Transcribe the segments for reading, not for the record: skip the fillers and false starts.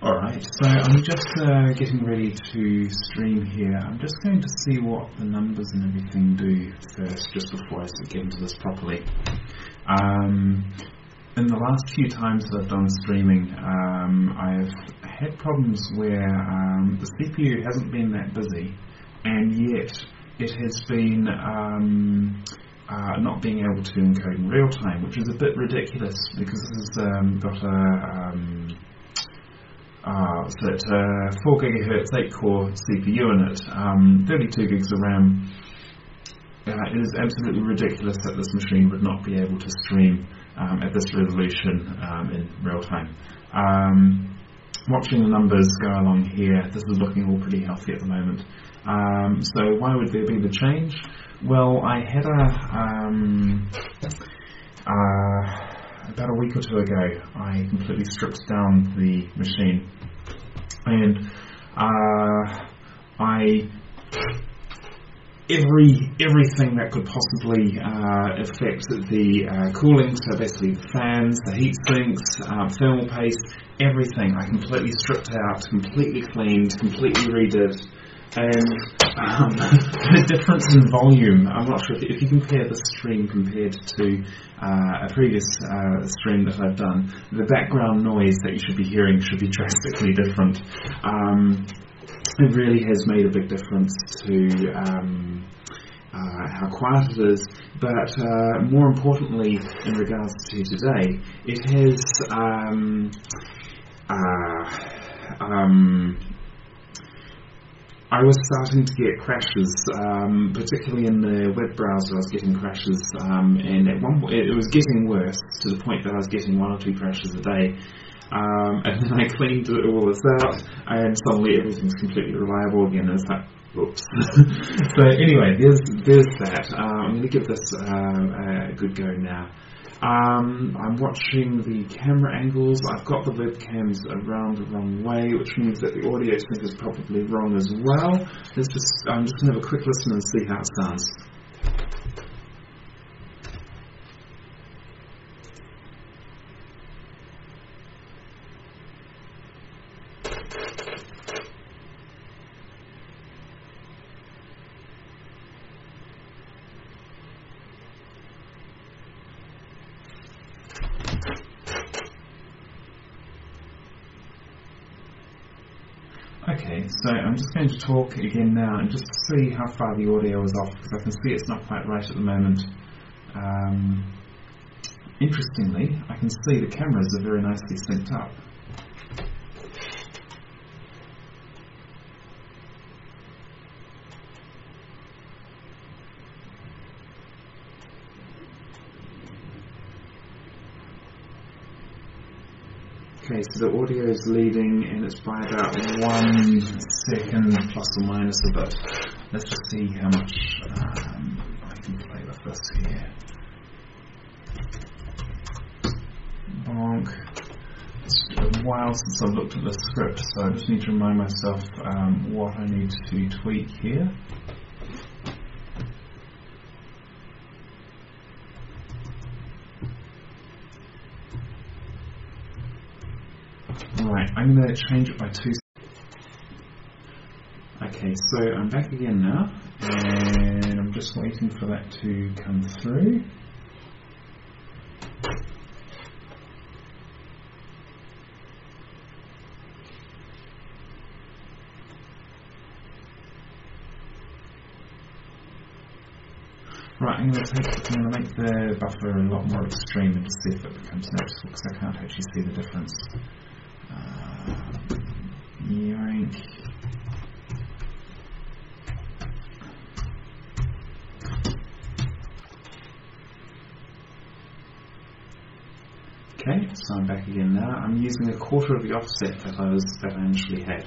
Alright, so I'm just getting ready to stream here. I'm just going to see what the numbers and everything do first, just before I get into this properly. In the last few times that I've done streaming, I've had problems where the CPU hasn't been that busy, and yet it has been not being able to encode in real time, which is a bit ridiculous because this has got a 4 GHz 8-core CPU in it, 32 gigs of RAM. It is absolutely ridiculous that this machine would not be able to stream at this resolution in real time. Watching the numbers go along here, this is looking all pretty healthy at the moment. So why would there be the change? Well, I had about a week or two ago, I completely stripped down the machine, and everything that could possibly affect the cooling, so basically the fans, the heat sinks, thermal paste, everything I completely stripped out, completely cleaned, completely redid. And the difference in volume, I'm not sure if you compare this stream compared to a previous stream that I've done, the background noise that you should be hearing should be drastically different. It really has made a big difference to how quiet it is, but more importantly, in regards to today, it has I was starting to get crashes, particularly in the web browser. I was getting crashes, and at one point it was getting worse to the point that I was getting 1 or 2 crashes a day. And then I cleaned all this out, and suddenly everything's completely reliable again. And it's like, oops. So anyway, there's that. I'm going to give this a good go now. I'm watching the camera angles. I've got the webcams around the wrong way, which means that the audio sync is probably wrong as well. I'm just going to have a quick listen and see how it sounds. Okay, so I'm just going to talk again now and just see how far the audio is off, because I can see it's not quite right at the moment. Interestingly, I can see the cameras are very nicely synced up. Okay, so the audio is leading, and it's by about 1 second plus or minus a bit. Let's just see how much I can play with this here. Bonk. It's a while since I've looked at the script, so I just need to remind myself what I need to tweak here. Right, I'm going to change it by 2. Okay, so I'm back again now, and I'm just waiting for that to come through. Right, I'm going to make the buffer a lot more extreme and just see if it becomes noticeable, because I can't actually see the difference. Yoink. Okay, so I'm back again now. I'm using 1/4 of the offset that I initially had.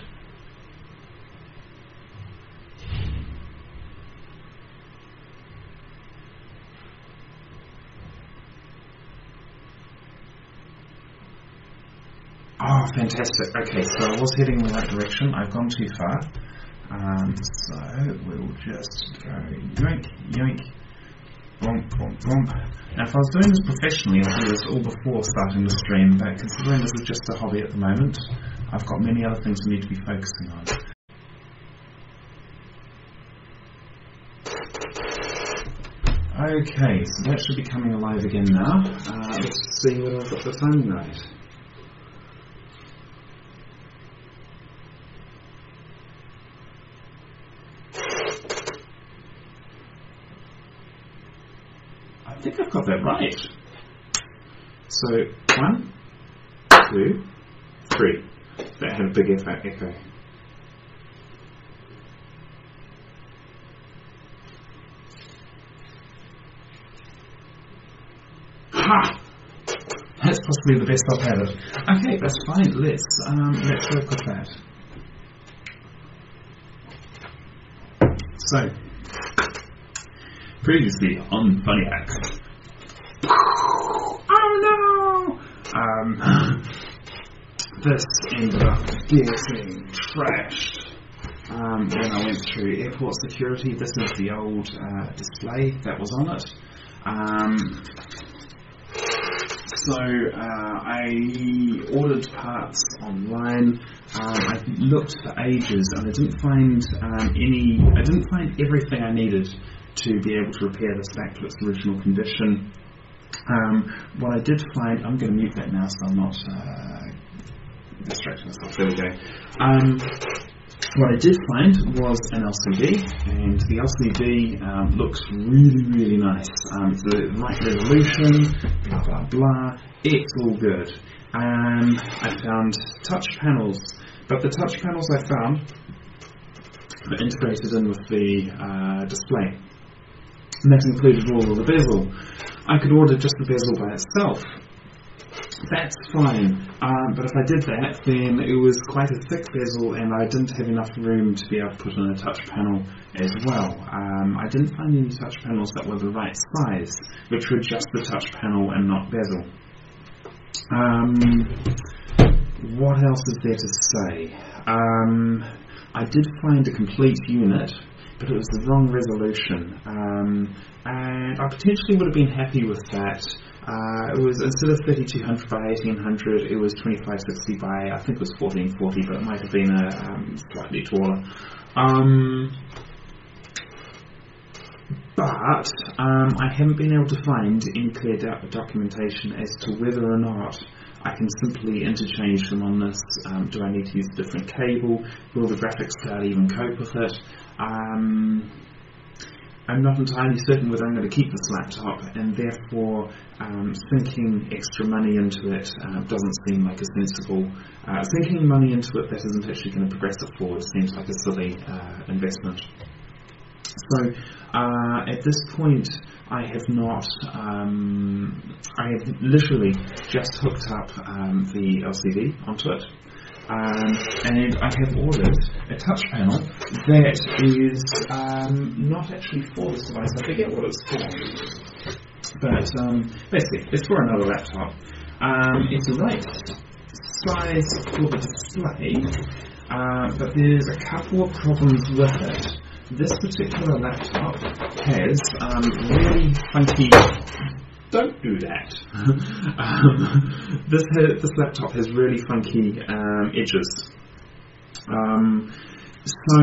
Oh, fantastic. Okay, so I was heading in the right direction. I've gone too far. So we'll just go yoink, yoink, bonk, bonk, bonk. Now, if I was doing this professionally, I'd do this all before starting the stream, but considering this is just a hobby at the moment, I've got many other things I need to be focusing on. Okay, so that should be coming alive again now. Let's see whether I've got the timing right. I think I've got that right. So, 1, 2, 3. That had a big echo. Ha! That's possibly the best I've had it. Okay, that's fine. Let's work with that. So, previously on FunnyHacks. Oh no! This ended up getting trashed when I went through airport security. This is the old display that was on it. So I ordered parts online. I looked for ages and I didn't find everything I needed to be able to repair this back to its original condition. What I did find, I'm going to mute that now so I'm not distracting myself. There we go. What I did find was an LCD, and the LCD looks really, really nice. It's the right resolution, blah, blah, blah. It's all good. I found touch panels, but the touch panels I found were integrated in with the display. And that included all of the bezel. I could order just the bezel by itself. That's fine, but if I did that, then it was quite a thick bezel and I didn't have enough room to be able to put in a touch panel as well. I didn't find any touch panels that were the right size, which were just the touch panel and not bezel. What else is there to say? I did find a complete unit, but it was the wrong resolution, and I potentially would have been happy with that. It was, instead of 3200 by 1800, it was 2560 by, I think it was 1440, but it might have been slightly taller. But I haven't been able to find any clear documentation as to whether or not I can simply interchange them on this. Do I need to use a different cable? Will the graphics card even cope with it? I'm not entirely certain whether I'm going to keep this laptop, and therefore sinking extra money into it doesn't seem like a sensible... sinking money into it that isn't actually going to progress it forward seems like a silly investment. So at this point I have not... I have literally just hooked up the LCD onto it. And I have ordered a touch panel that is not actually for this device. I forget what it's for, but basically it's for another laptop. It's the right size for the display, but there's a couple of problems with it. This particular laptop has really funky... Don't do that. This laptop has really funky edges. So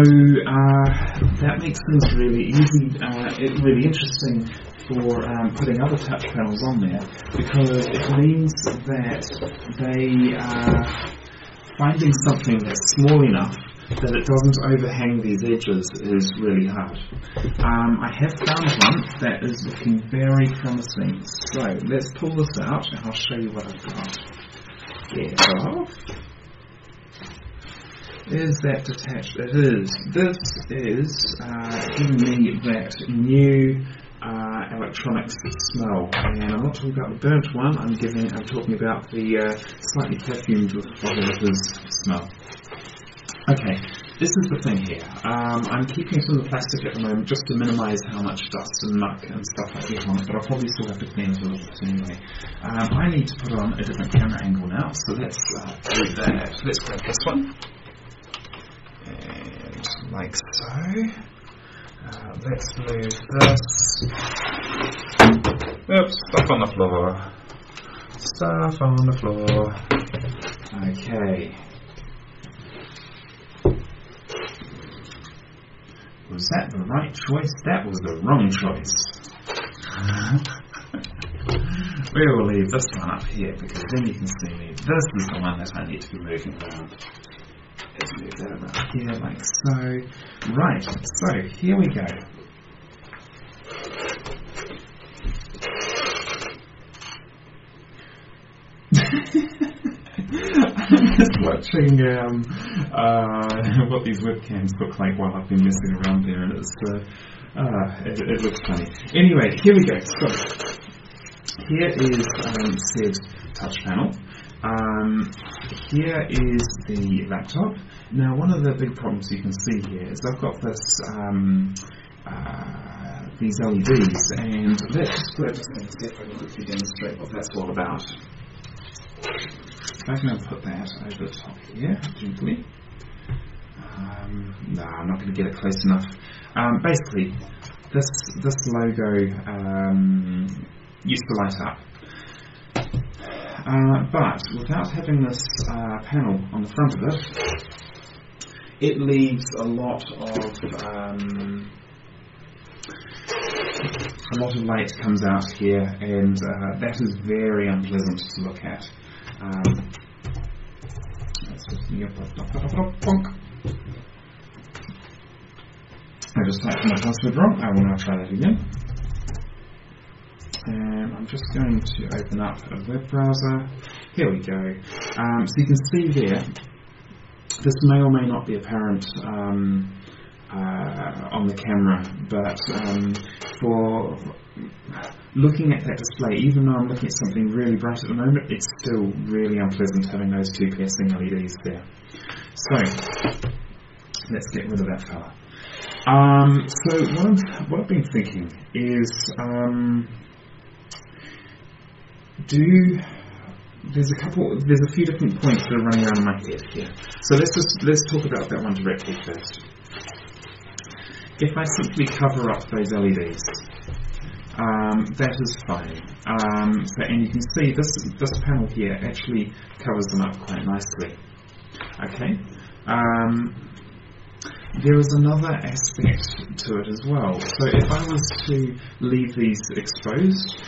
that makes things really easy, really interesting for putting other touch panels on there, because it means that finding something that's small enough that it doesn't overhang these edges is really hard. I have found one that is looking very promising. So let's pull this out and I'll show you what I've got. Get it off. Is that detached? It is. This is giving me that new electronics smell, and I'm not talking about the burnt one. I'm talking about the slightly perfumed with flavors smell. Okay, this is the thing here. I'm keeping some of the plastic at the moment just to minimise how much dust and muck and stuff I get on it, but I'll probably still have to clean it a little bit anyway. I need to put on a different camera angle now, so let's do that. Let's grab this one. And like so. Let's move this. Oops, stuff on the floor. Stuff on the floor. Okay. Was that the right choice? That was the wrong choice. We will leave this one up here because then you can see me. This is the one that I need to be moving around. Let's move that around here like so. Right, so here we go. I'm just watching what these webcams look like while I've been messing around there, and it looks funny. Anyway, here we go. So here is said touch panel. Here is the laptop. Now, one of the big problems you can see here is I've got this these LEDs, and let's see if I can quickly demonstrate what that's all about. I'm going to put that over the top here, gently. No, I'm not going to get it close enough. Basically, this logo used to light up. But without having this panel on the front of it leaves a lot of light comes out here, and that is very unpleasant to look at. I just typed my password wrong. I will now try that again. And I'm just going to open up a web browser. Here we go. So you can see there, this may or may not be apparent on the camera, but for looking at that display, even though I'm looking at something really bright at the moment, it's still really unpleasant having those two piercing LEDs there. So let's get rid of that fella. So what I've been thinking is there's a few different points that are running around in my head here. So let's talk about that one directly first. If I simply cover up those LEDs, that is fine. And you can see this panel here actually covers them up quite nicely. Okay. There is another aspect to it as well. So if I was to leave these exposed,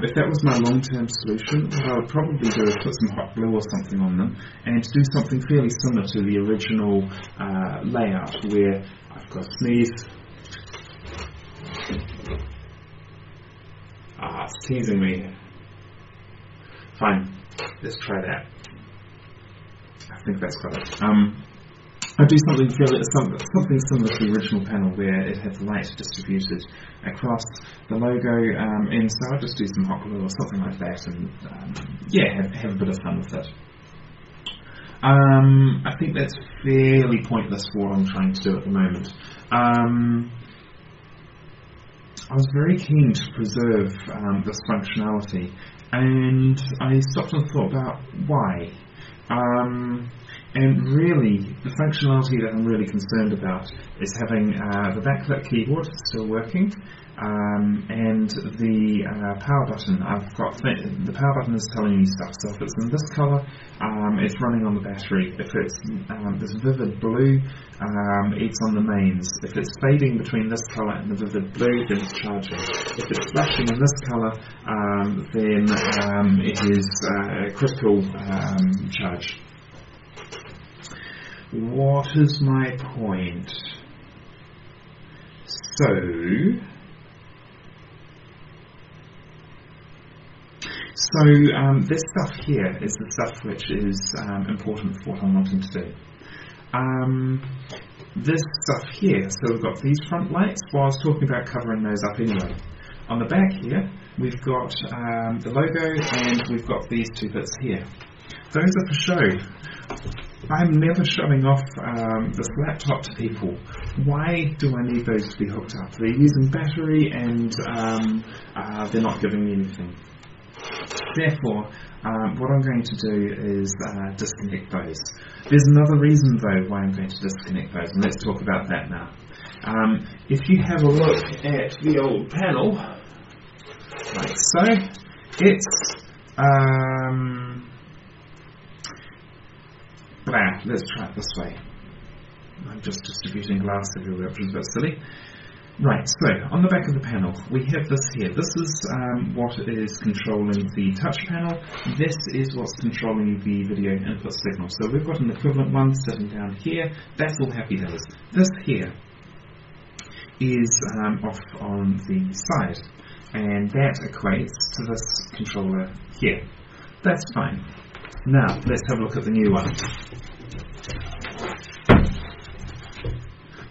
if that was my long-term solution, what I would probably do is put some hot glue or something on them and do something fairly similar to the original layout where I've got a sneeze. It's teasing me. Fine, let's try that. I think that's got it. I do something similar to the original panel where it had the light distributed across the logo, and so I just do some hot glue or something like that, and have a bit of fun with it. I think that's fairly pointless for what I'm trying to do at the moment. I was very keen to preserve this functionality, and I stopped and thought about why. And really, the functionality that I'm really concerned about is having the backlit keyboard still working, and the power button. I've got the power button is telling me stuff. So if it's in this colour, it's running on the battery. If it's this vivid blue, it's on the mains. If it's fading between this colour and the vivid blue, then it's charging. If it's flashing in this colour, then it is critical charge. What is my point? So this stuff here is the stuff which is important for what I'm wanting to do. This stuff here, so we've got these front lights. Well, I was talking about covering those up anyway. On the back here, we've got the logo, and we've got these two bits here. Those are for show. I'm never showing off this laptop to people. Why do I need those to be hooked up? They're using battery, and they're not giving me anything. Therefore, what I'm going to do is disconnect those. There's another reason, though, why I'm going to disconnect those, and let's talk about that now. If you have a look at the old panel, like so, it's let's try it this way. I'm just distributing glass everywhere, which is a bit silly. Right, so on the back of the panel, we have this here. This is what is controlling the touch panel. This is what's controlling the video input signal. So we've got an equivalent one sitting down here. That's all happy days. This here is off on the side, and that equates to this controller here. That's fine. Now, let's have a look at the new one.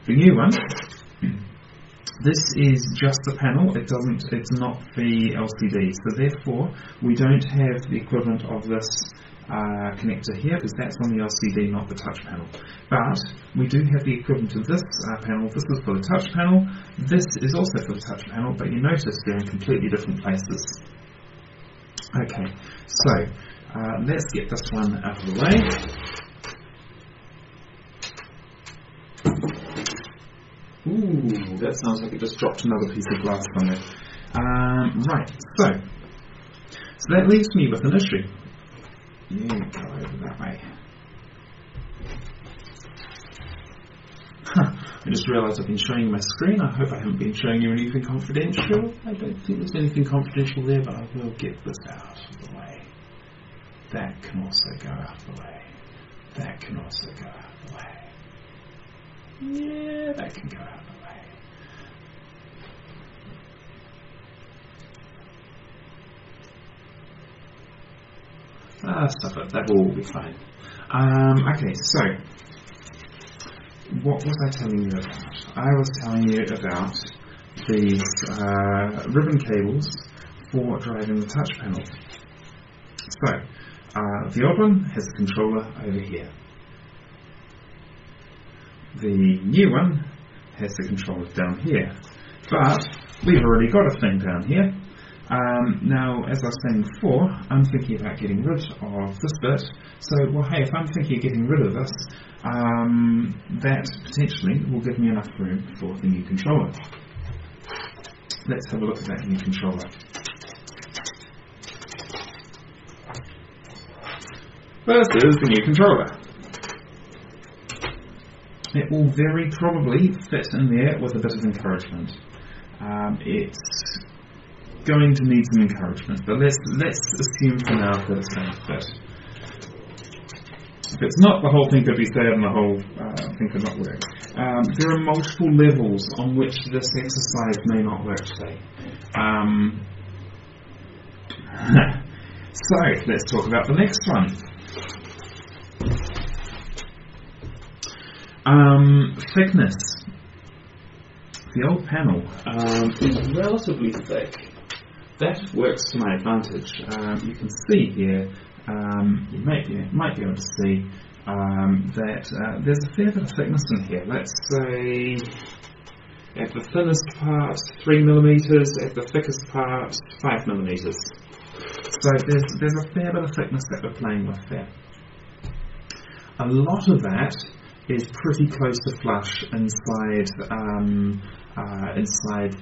The new one, this is just the panel, it's not the LCD, so therefore we don't have the equivalent of this connector here, because that's on the LCD, not the touch panel. But we do have the equivalent of this panel. This is for the touch panel, this is also for the touch panel, but you notice they're in completely different places. Okay, so let's get this one out of the way. Ooh, that sounds like it just dropped another piece of glass on it. Right, so that leaves me with an issue. You go over that way. I just realised I've been showing you my screen. I hope I haven't been showing you anything confidential. I don't think there's anything confidential there, but I will get this out of the way. That can also go out of the way. That can also go out of the way. Yeah, that can go out of the way. Stuff it, that will be fine. Okay, so what was I telling you about? I was telling you about these ribbon cables for driving the touch panel. So, the old one has a controller over here. The new one has the controller down here, but we've already got a thing down here. Now, as I was saying before, I'm thinking about getting rid of this bit. So, well, hey, if I'm thinking of getting rid of this, that potentially will give me enough room for the new controller. Let's have a look at that new controller. First is the new controller. It will very probably fit in there with a bit of encouragement. It's going to need some encouragement, but let's assume for now that it's going to fit. If it's not, the whole thing could be sad and the whole thing could not work. There are multiple levels on which this exercise may not work today. So, let's talk about the next one. Thickness. The old panel is relatively thick. That works to my advantage. You can see here, you might be able to see that there's a fair bit of thickness in here. Let's say at the thinnest part 3 millimeters, at the thickest part 5 millimeters. So there's a fair bit of thickness that we're playing with there. A lot of that is pretty close to flush inside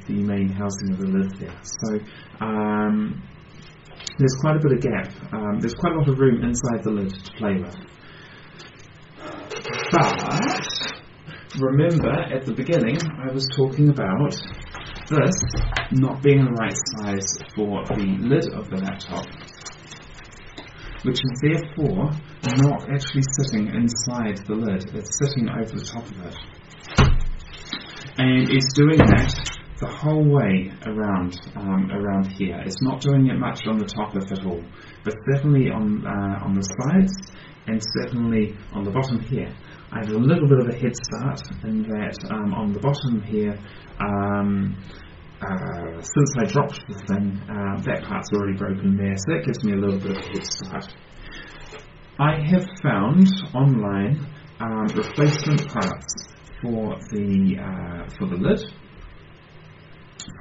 the main housing of the lid there. So there's quite a bit of gap. There's quite a lot of room inside the lid to play with. But remember, at the beginning, I was talking about this not being the right size for the lid of the laptop, which is therefore not actually sitting inside the lid, it's sitting over the top of it. And it's doing that the whole way around here. It's not doing it much on the top of it all, but certainly on the sides and certainly on the bottom here. I have a little bit of a head start in that on the bottom here, since I dropped the thing, that part's already broken there, so that gives me a little bit of a head start. I have found online replacement parts for the lid,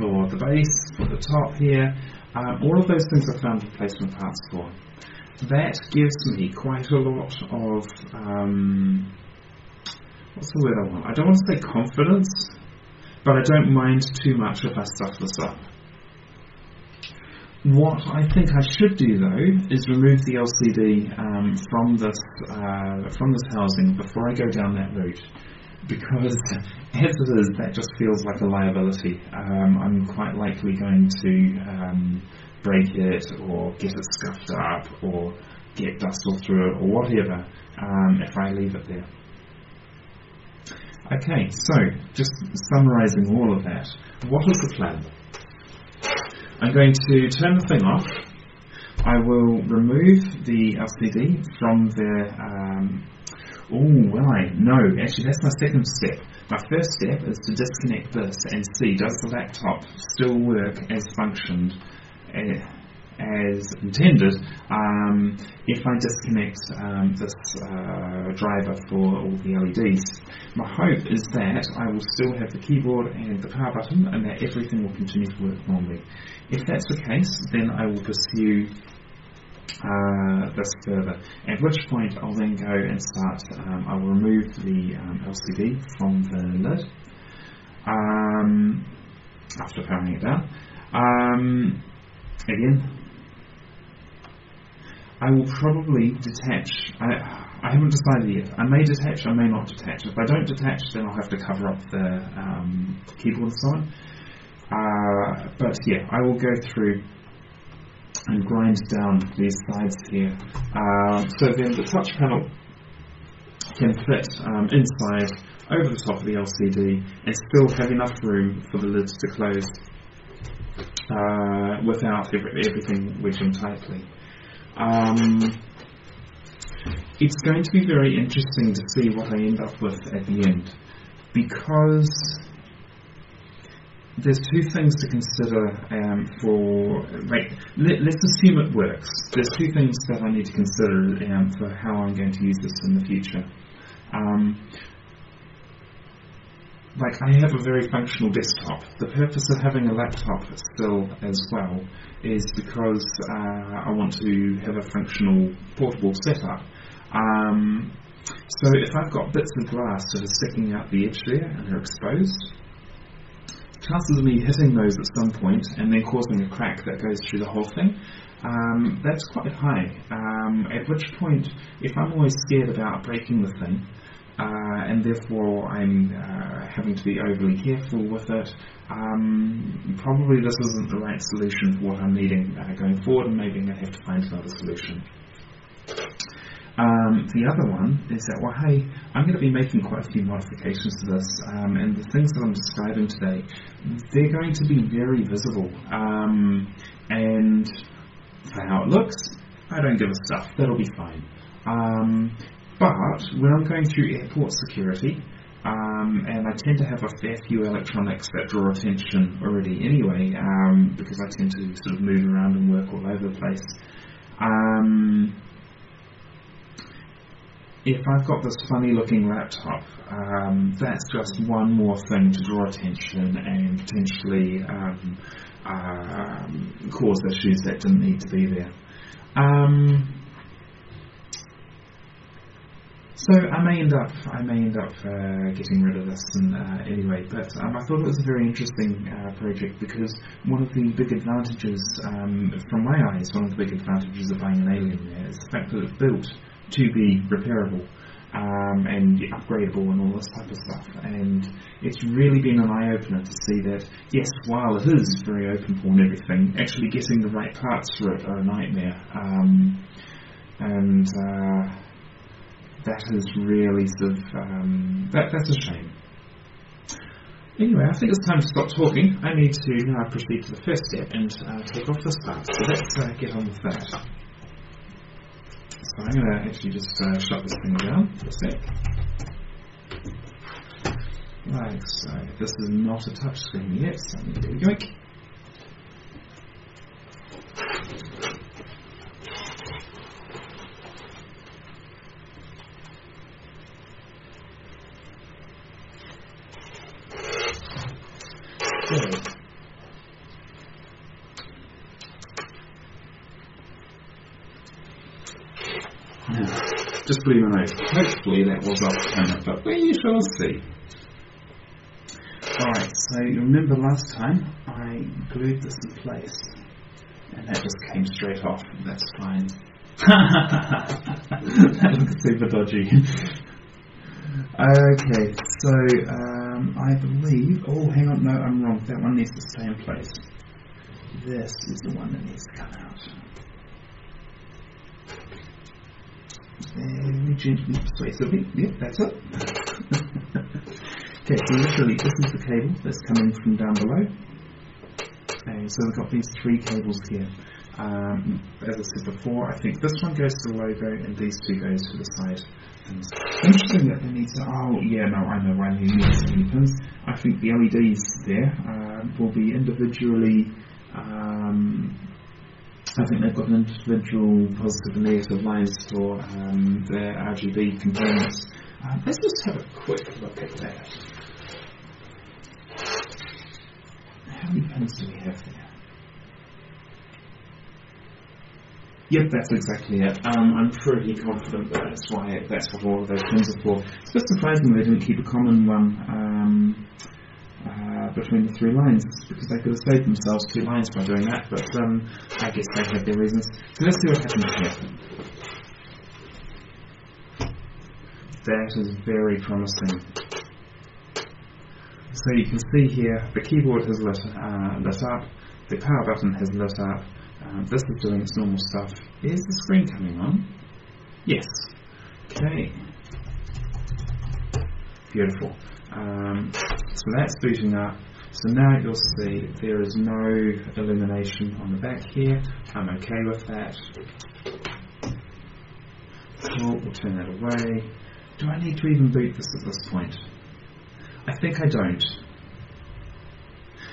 for the base, for the top here. All of those things I found replacement parts for. That gives me quite a lot of what's the word I want? I don't want to say confidence, but I don't mind too much if I stuff this up. What I think I should do though is remove the LCD from this housing before I go down that route. because as it is, that just feels like a liability. I'm quite likely going to break it, or get it scuffed up, or get dust all through it, or whatever, if I leave it there. Okay, so just summarising all of that, what is the plan? I'm going to turn the thing off. I will remove the LCD from the... will I? No, actually that's my second step. My first step is to disconnect this and see, does the laptop still work as functioned as intended if I disconnect this driver for all the LEDs. My hope is that I will still have the keyboard and the power button, and that everything will continue to work normally. If that's the case, then I will pursue this further, at which point I'll then go and start, I will remove the LCD from the lid after powering it down. Again, I will probably detach. I haven't decided yet. I may detach, I may not detach. If I don't detach, then I'll have to cover up the keyboard and so on. But yeah, I will go through and grind down these sides here. So then the touch panel can fit inside, over the top of the LCD, and still have enough room for the lids to close without everything wedging tightly. It's going to be very interesting to see what I end up with at the end, because there's two things to consider let's assume it works. There's two things that I need to consider for how I'm going to use this in the future. I have a very functional desktop. The purpose of having a laptop still as well is because I want to have a functional portable setup. So if I've got bits of glass that are sticking out the edge there and they're exposed, chances of me hitting those at some point and then causing a crack that goes through the whole thing, that's quite high. At which point, if I'm always scared about breaking the thing, and therefore I'm having to be overly careful with it, probably this isn't the right solution for what I'm needing going forward, and maybe I'm going to have to find another solution. The other one is that, well, hey, I'm going to be making quite a few modifications to this, and the things that I'm describing today, they're going to be very visible, and for how it looks, I don't give a stuff, that'll be fine. But when I'm going through airport security, and I tend to have a fair few electronics that draw attention already anyway, because I tend to sort of move around and work all over the place, if I've got this funny looking laptop, that's just one more thing to draw attention and potentially cause issues that didn't need to be there. So I may end up getting rid of this anyway, but I thought it was a very interesting project, because one of the big advantages, from my eyes, one of the big advantages of buying an Alienware is the fact that it's built to be repairable and upgradable and all this type of stuff, and it's really been an eye-opener to see that, yes, while it is very open-pore and everything, actually getting the right parts for it are a nightmare, and that is really sort of, that's a shame. Anyway, I think it's time to stop talking. I need to now proceed to the first step and take off this part, so let's get on with that. So I'm going to actually just shut this thing down for a sec. Right, so this is not a touch screen yet, so there we go. Just blew my nose. Hopefully that was off camera, but we shall see. Alright, so you remember last time I glued this in place and that just came straight off. That's fine. That looks super dodgy. Okay, so I believe. Oh, hang on, no, I'm wrong. That one needs to stay in place. This is the one that needs to come out. Very gently, persuasively. Yep, that's it. Okay, so literally, this is the cable that's coming from down below. And so we've got these three cables here. As I said before, I think this one goes to the logo and these two goes to the side pins. Interesting that they need to. Oh, yeah, no, I know why they need so many pins. I think the LEDs there will be individually. I think they've got individual positive and negative lines for their RGB components. Let's just have a quick look at that. How many pins do we have there? Yep, that's exactly it. I'm pretty confident that that's what all of those pins are for. It's just surprising they didn't keep a common one between the three lines, because they could have saved themselves 2 lines by doing that, but I guess they had their reasons. So let's see what happens here. That is very promising. So you can see here the keyboard has lit up, the power button has lit up, this is doing its normal stuff. Is the screen coming on? Yes. Okay. Beautiful. So that's booting up. So now you'll see there is no illumination on the back here. I'm okay with that. Cool, we'll turn that away. Do I need to even boot this at this point? I think I don't.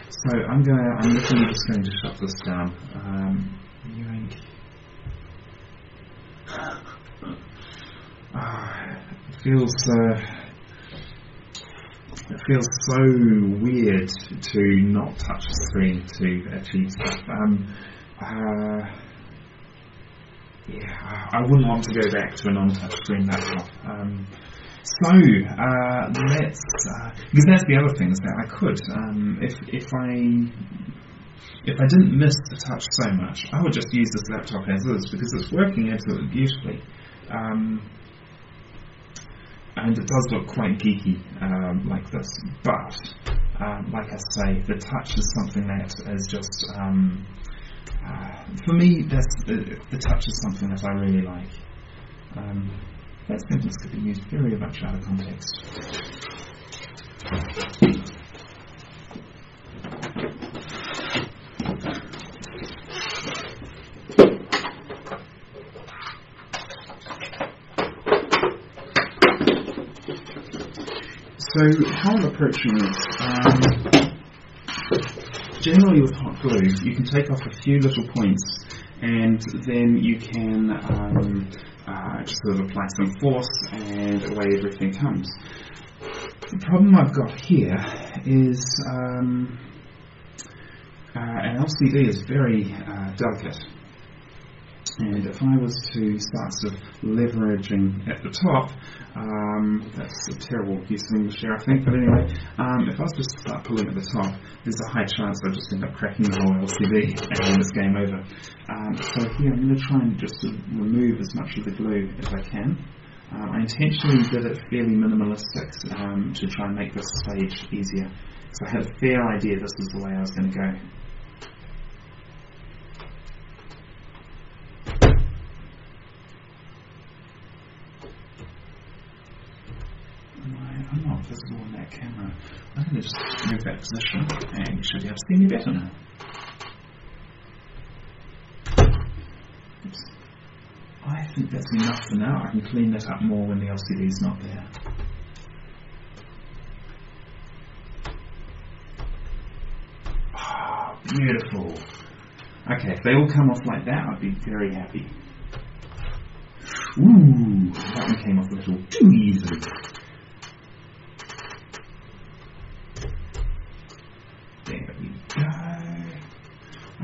So I'm literally just going to shut this down. Yoink. It feels so weird to not touch the screen to achieve stuff. I wouldn't want to go back to a non-touch screen laptop. Let's because that's the other thing is that I could if I didn't miss the touch so much, I would just use this laptop as is because it's working absolutely beautifully. And it does look quite geeky like this, but like I say, the touch is something that is just for me. The touch is something that I really like. That sentence could be used very much out of context. So how I'm approaching this, generally with hot glue, you can take off a few little points and then you can just sort of apply some force and away everything comes. The problem I've got here is an LCD is very delicate. And if I was to start sort of leveraging at the top, that's a terrible use of English here, I think, but anyway, if I was just to start pulling at the top, there's a high chance I'll just end up cracking the whole LCD and it's game over. So here I'm going to try and just sort of remove as much of the glue as I can. I intentionally did it fairly minimalistic to try and make this stage easier, because I had a fair idea this was the way I was going to go. I'm not visible in that camera. I'm going to just move that position and you should be able to see me better now. Oops. I think that's enough for now. I can clean that up more when the LCD is not there. Ah, beautiful. Okay, if they all come off like that, I'd be very happy. Ooh, that one came off a little too easily. There we go.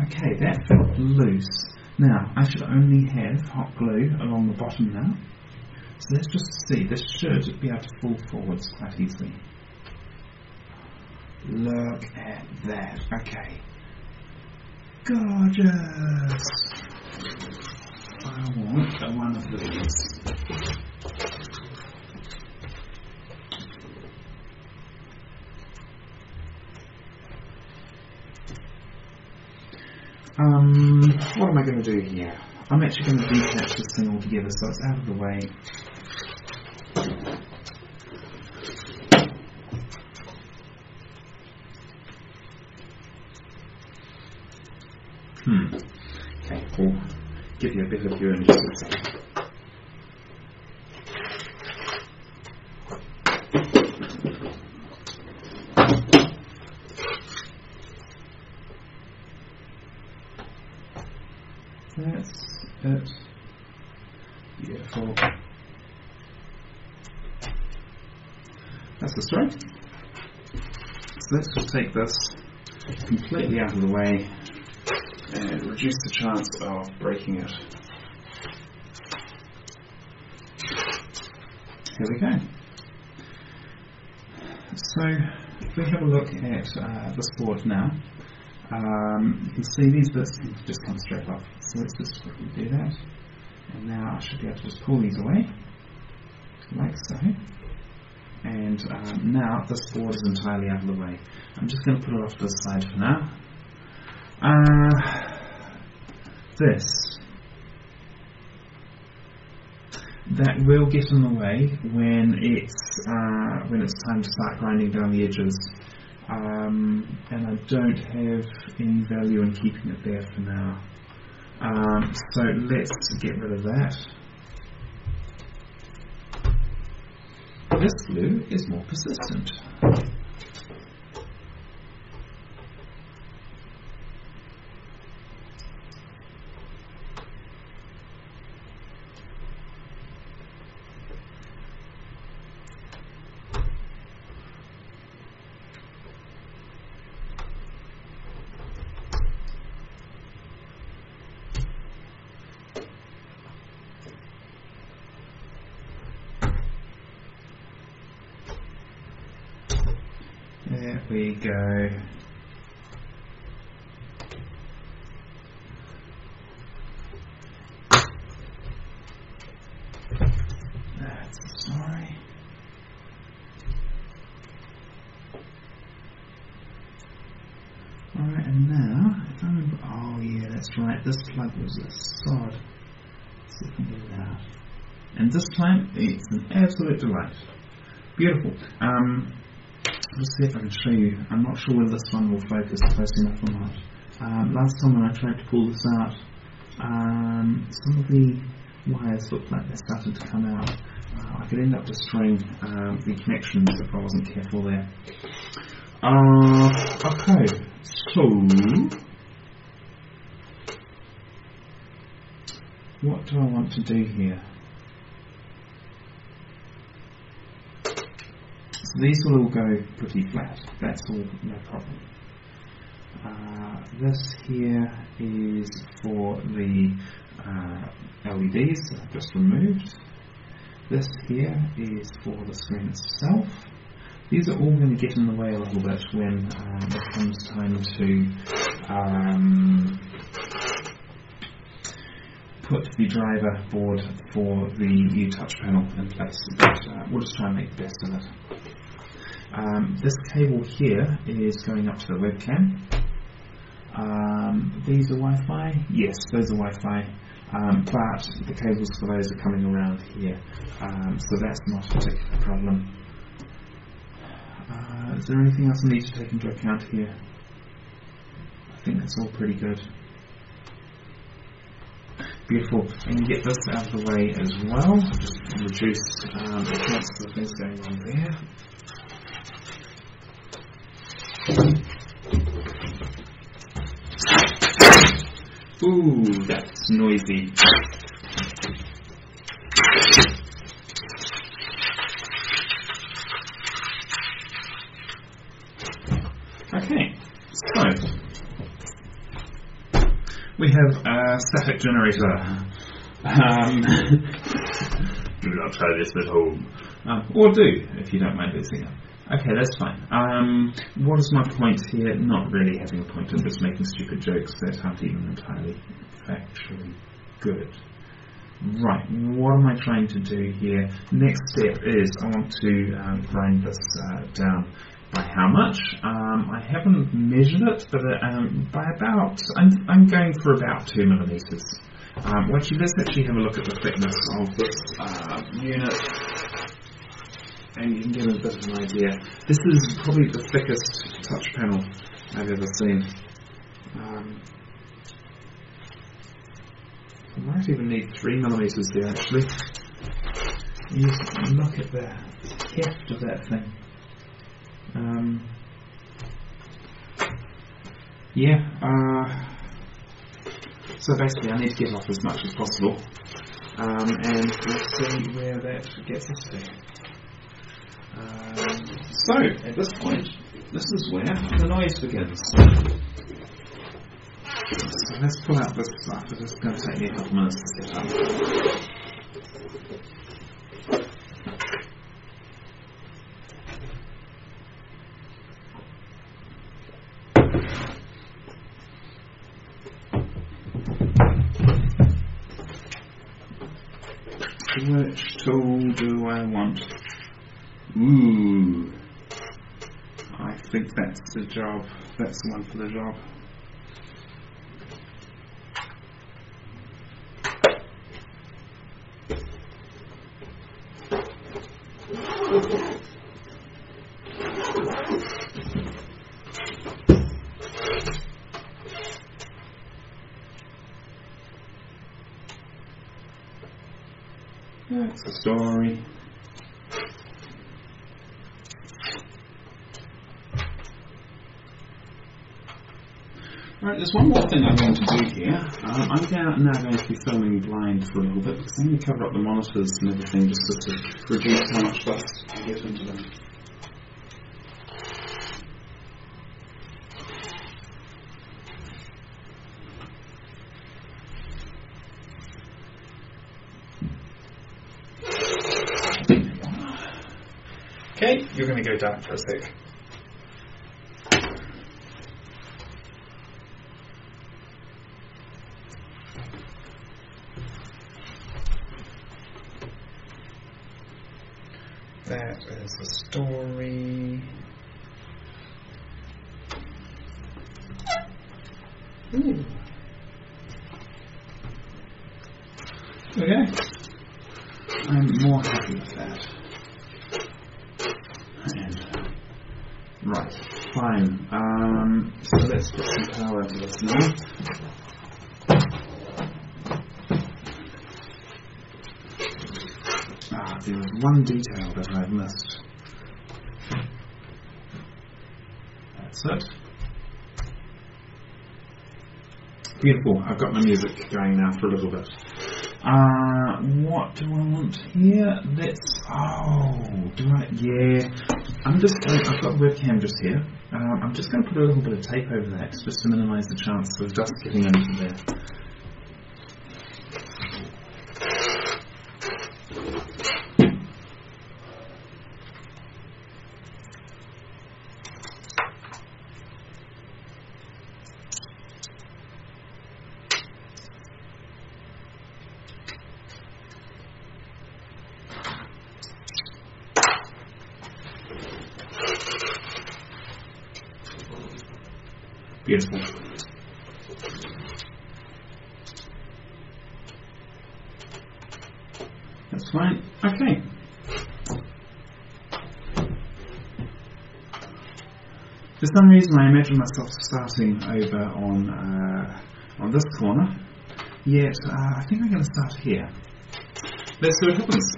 Okay, that felt loose. Now, I should only have hot glue along the bottom now. So let's just see, this should be able to fall forwards quite easily. Look at that. Okay. Gorgeous! I want one of these. What am I going to do here? I'm actually going to detach this thing altogether so it's out of the way. Okay, we'll give you a better view in just a second. That's it. Beautiful. That's the stroke. So let's just take this completely out of the way and reduce the chance of breaking it. Here we go. So if we have a look at this board now, you can see these bits just come straight off. So let's just quickly do that. And now I should be able to just pull these away, like so. And now this board is entirely out of the way. I'm just going to put it off to the side for now. That will get in the way when it's time to start grinding down the edges. And I don't have any value in keeping it there for now. So let's get rid of that. This glue is more persistent. There we go. That's the story. Alright, and now, if I remember, oh yeah, that's right, this plug was a sod. Let's see if I can get it out. And this time, it's an absolute delight. Beautiful. Let's see if I can show you. I'm not sure whether this one will focus close enough or not. Last time when I tried to pull this out, some of the wires looked like they started to come out. I could end up destroying the connections if I wasn't careful there. Okay, so what do I want to do here? So these will all go pretty flat, that's all, no problem. This here is for the LEDs that I've just removed. This here is for the screen itself. These are all going to get in the way a little bit when it comes time to put the driver board for the new touch panel in place, but we'll just try and make the best of it. This cable here is going up to the webcam. These are Wi-Fi? Yes, those are Wi-Fi, but the cables for those are coming around here, so that's not a particular problem. Is there anything else I need to take into account here? I think that's all pretty good. Beautiful. I can get this out of the way as well. Just reduce the chances of things going wrong there. Ooh, that's noisy. Okay, so we have a static generator. Do not try this at home. Or do, if you don't mind losing it. Okay, that's fine. What is my point here? Not really having a point, I'm just making stupid jokes that aren't even entirely factually good. Right, what am I trying to do here? Next step is I want to grind this down. By how much? I haven't measured it, but by about, I'm going for about 2 millimeters. Well, actually, let's actually have a look at the thickness of this unit, and you can get a bit of an idea. This is probably the thickest touch panel I've ever seen. I might even need 3 millimeters there, actually. You look at the heft of that thing. So basically I need to get off as much as possible, and we'll see where that gets us to. So at this point, this is where the noise begins. So let's pull out this stuff. It's going to take me a couple minutes to set up. Which tool do I want? Ooh, I think that's the job. That's the one for the job. That's the story. Right, there's one more thing I'm going to do here. I'm now going to be filming blind for a little bit because I'm going to cover up the monitors and everything just to reduce how much dust I get into them. Okay, you're going to go dark for a sec. That is the story. Ooh. Okay. I'm more happy with that. And, right, fine. So let's put some power into this now. There was one detail that I've missed. That's it. Beautiful. I've got my music going now for a little bit. What do I want here? I've got the webcam just here. I'm just going to put a little bit of tape over that just to minimise the chance of dust getting into there. Beautiful. That's fine. Okay. For some reason I imagine myself starting over on this corner, yet I think I'm going to start here. Let's see what happens.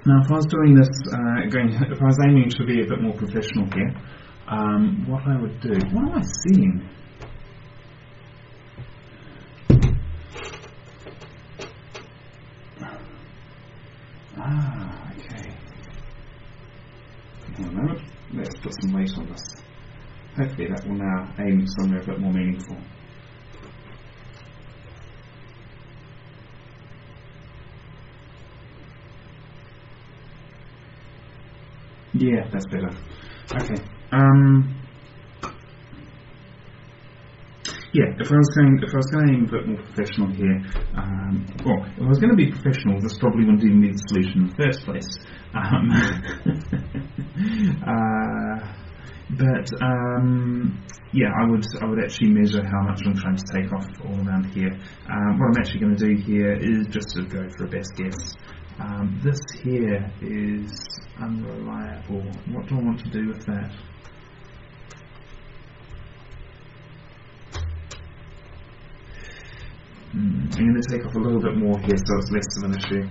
Now, if I was doing this, if I was aiming to be a bit more professional here, what I would do. What am I seeing? Okay. Hang on a moment. Let's put some weight on this. Hopefully that will now aim somewhere a bit more meaningful. Yeah, that's better. Okay. Yeah, if I was going to aim a bit more professional here, well, if I was going to be professional, this probably wouldn't even be the solution in the first place. Yeah, I would actually measure how much I'm trying to take off all around here. What I'm actually going to do here is just to go for a best guess. This here is unreliable. What do I want to do with that? I'm going to take off a little bit more here so it's less of an issue.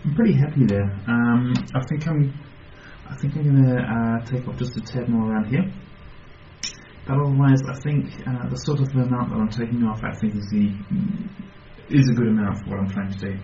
I'm pretty happy there. I think I'm going to take off just a tad more around here. But otherwise, I think the sort of amount that I'm taking off, I think is a good amount for what I'm trying to do.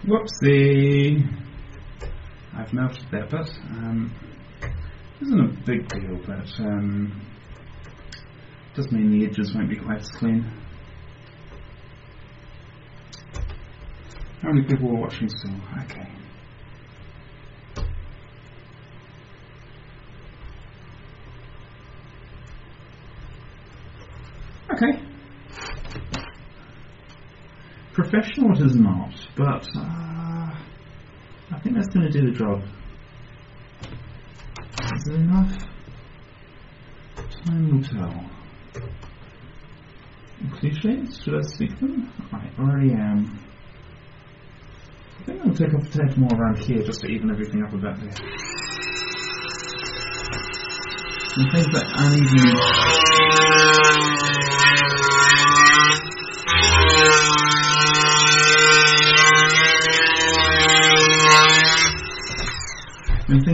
Whoopsie! I've melted that bit. Isn't a big deal, but does mean the edges won't be quite as clean. How many people are watching still? Okay. Okay. Professional it is not, but I think that's going to do the job. Is it enough? Time will tell. Cliches? Should I stick them? I already am. I think I'll take off a tad more around here just to even everything up a bit there. and things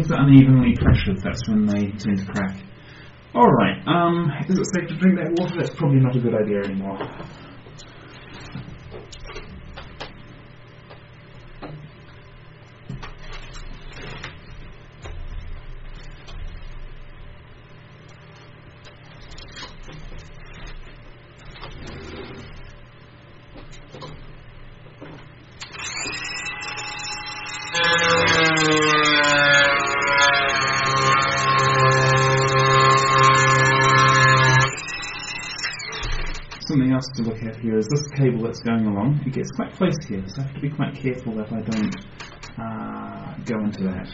that unevenly pressured, that's when they tend to crack. Alright, is it safe to drink that water? That's probably not a good idea anymore. Something else to look at here is this cable that's going along. It gets quite close here, so I have to be quite careful that I don't go into that.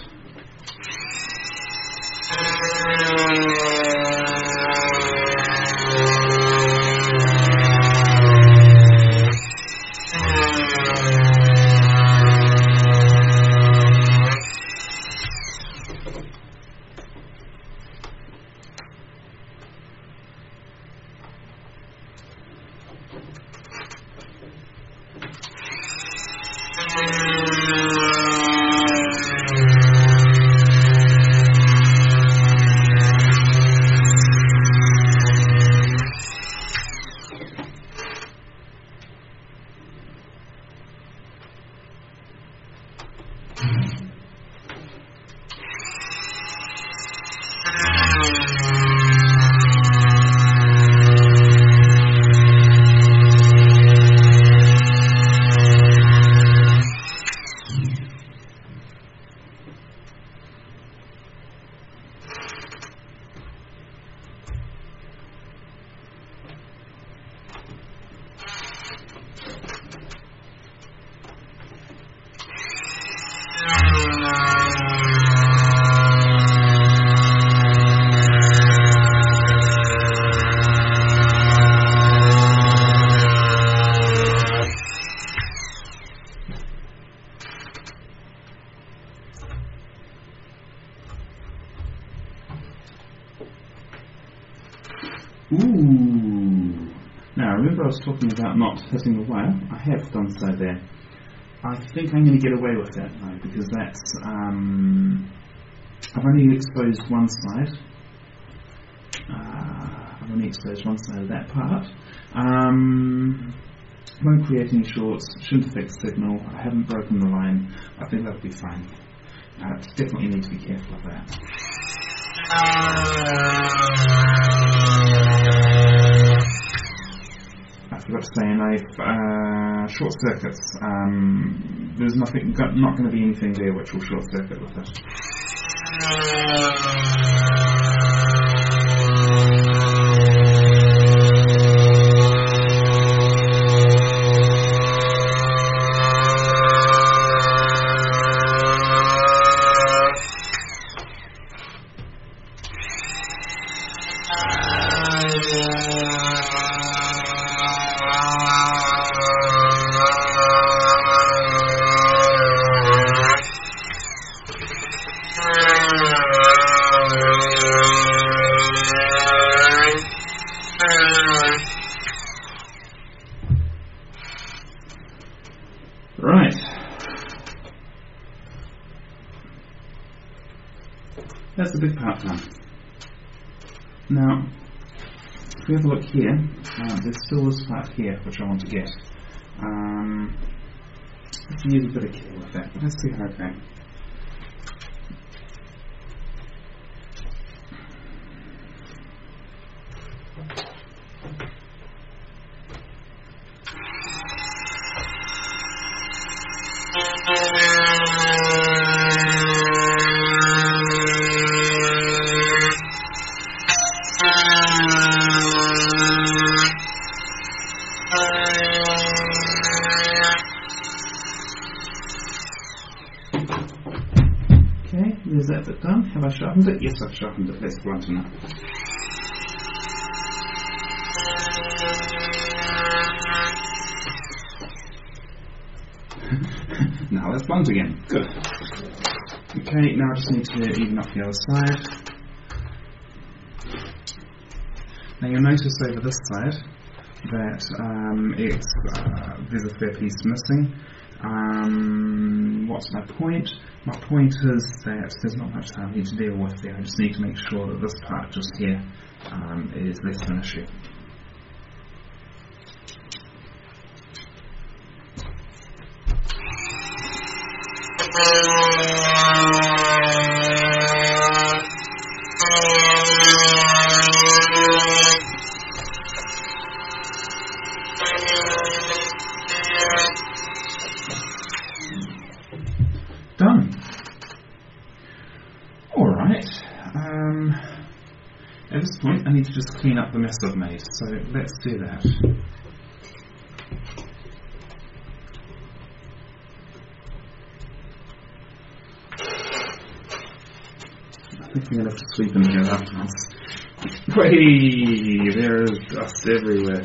Ooh! Now remember I was talking about not hitting the wire. I have done so there. I think I'm going to get away with that though, because that's I've only exposed one side. I've only exposed one side of that part. Won't create any shorts, shouldn't affect the signal, I haven't broken the line. I think that'll be fine. Definitely need to be careful of that. I forgot to say, short circuits. There's not going to be anything there which will short circuit with it. Right. That's the big part done. Now, if we have a look here, there's still this part here which I want to get. Let's use a bit of care with that, but let's see how it goes. Okay, there's that bit done. Have I sharpened it? Yes, I've sharpened it. That's blunt enough. Now that's blunt again. Good. Okay, now I just need to even up the other side. Now you'll notice over this side that there's a fair piece missing. What's my point? My point is that there's not much that I need to deal with there. I just need to make sure that this part just here is less of an issue. Done. Alright, at this point I need to just clean up the mess I've made, so let's do that. I think I'm going to have to sweep in here afterwards. Whee! There is dust everywhere.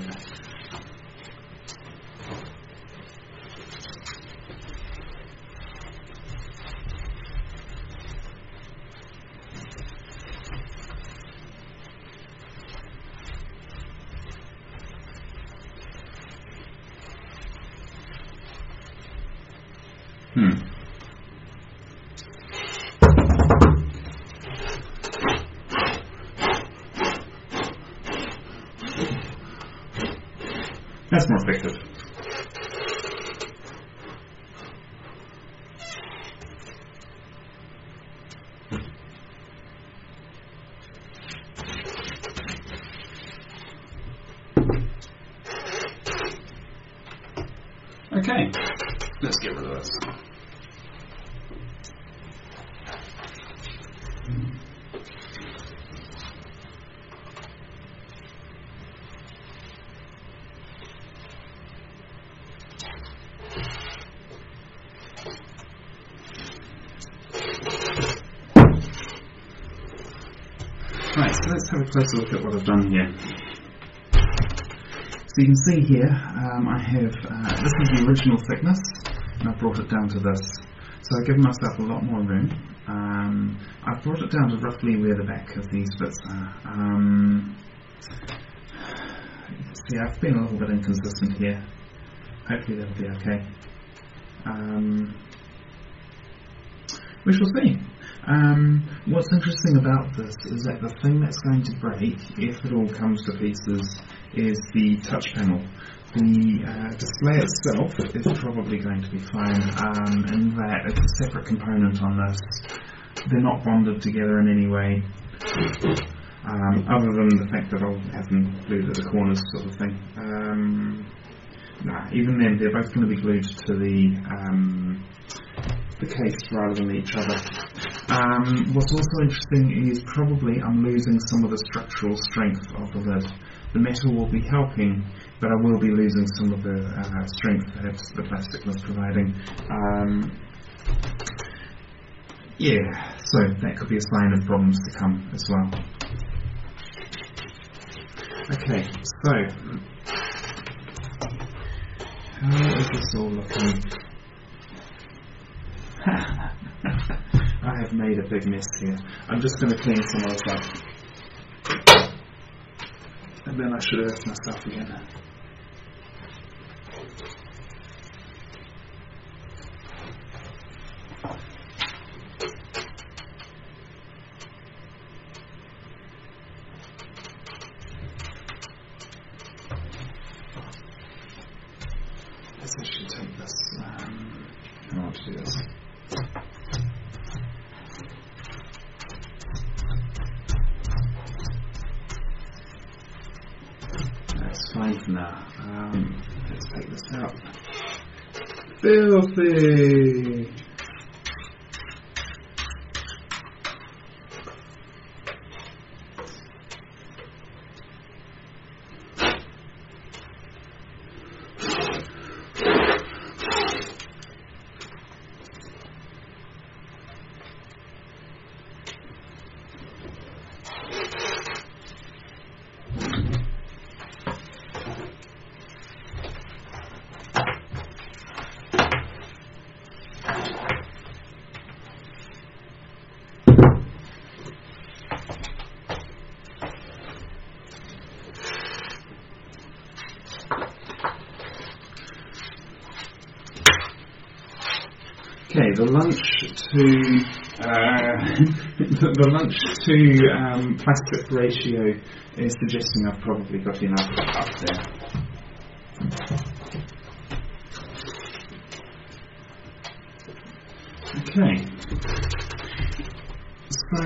That's more effective. Okay, let's get rid of this. Right, so let's have a closer look at what I've done here. So you can see here, I have, this is the original thickness, and I've brought it down to this. So I've given myself a lot more room. I've brought it down to roughly where the back of these bits are. See, I've been a little bit inconsistent here. Hopefully that'll be okay. We shall see. What's interesting about this is that the thing that's going to break, if it all comes to pieces, is the touch panel. The display itself is probably going to be fine, in that it's a separate component on this. They're not bonded together in any way, other than the fact that I'll have them glued at the corners sort of thing. Even then, they're both going to be glued to the case rather than each other. What's also interesting is probably I'm losing some of the structural strength of the lid. The metal will be helping, but I will be losing some of the strength that the plastic was providing. Yeah, so that could be a sign of problems to come as well. Okay, so how is this all looking? I have made a big mess here. I'm just going to clean some of this up, and then I should earth myself again. Let's actually take this. I want to do this. That's fine for now. Let's take this out. Filthy! Okay, the lunch to plastic ratio is suggesting I've probably got enough up there. Okay. So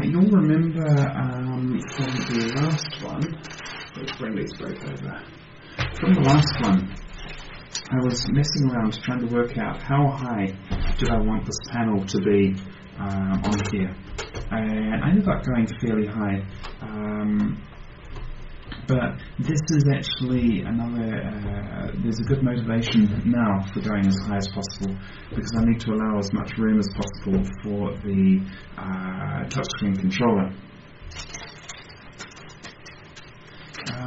you'll remember from the last one. Let's bring these both over. From the last one, I was messing around trying to work out how high did I want this panel to be on here. And I ended up going fairly high. But this is actually there's a good motivation now for going as high as possible, because I need to allow as much room as possible for the touchscreen controller.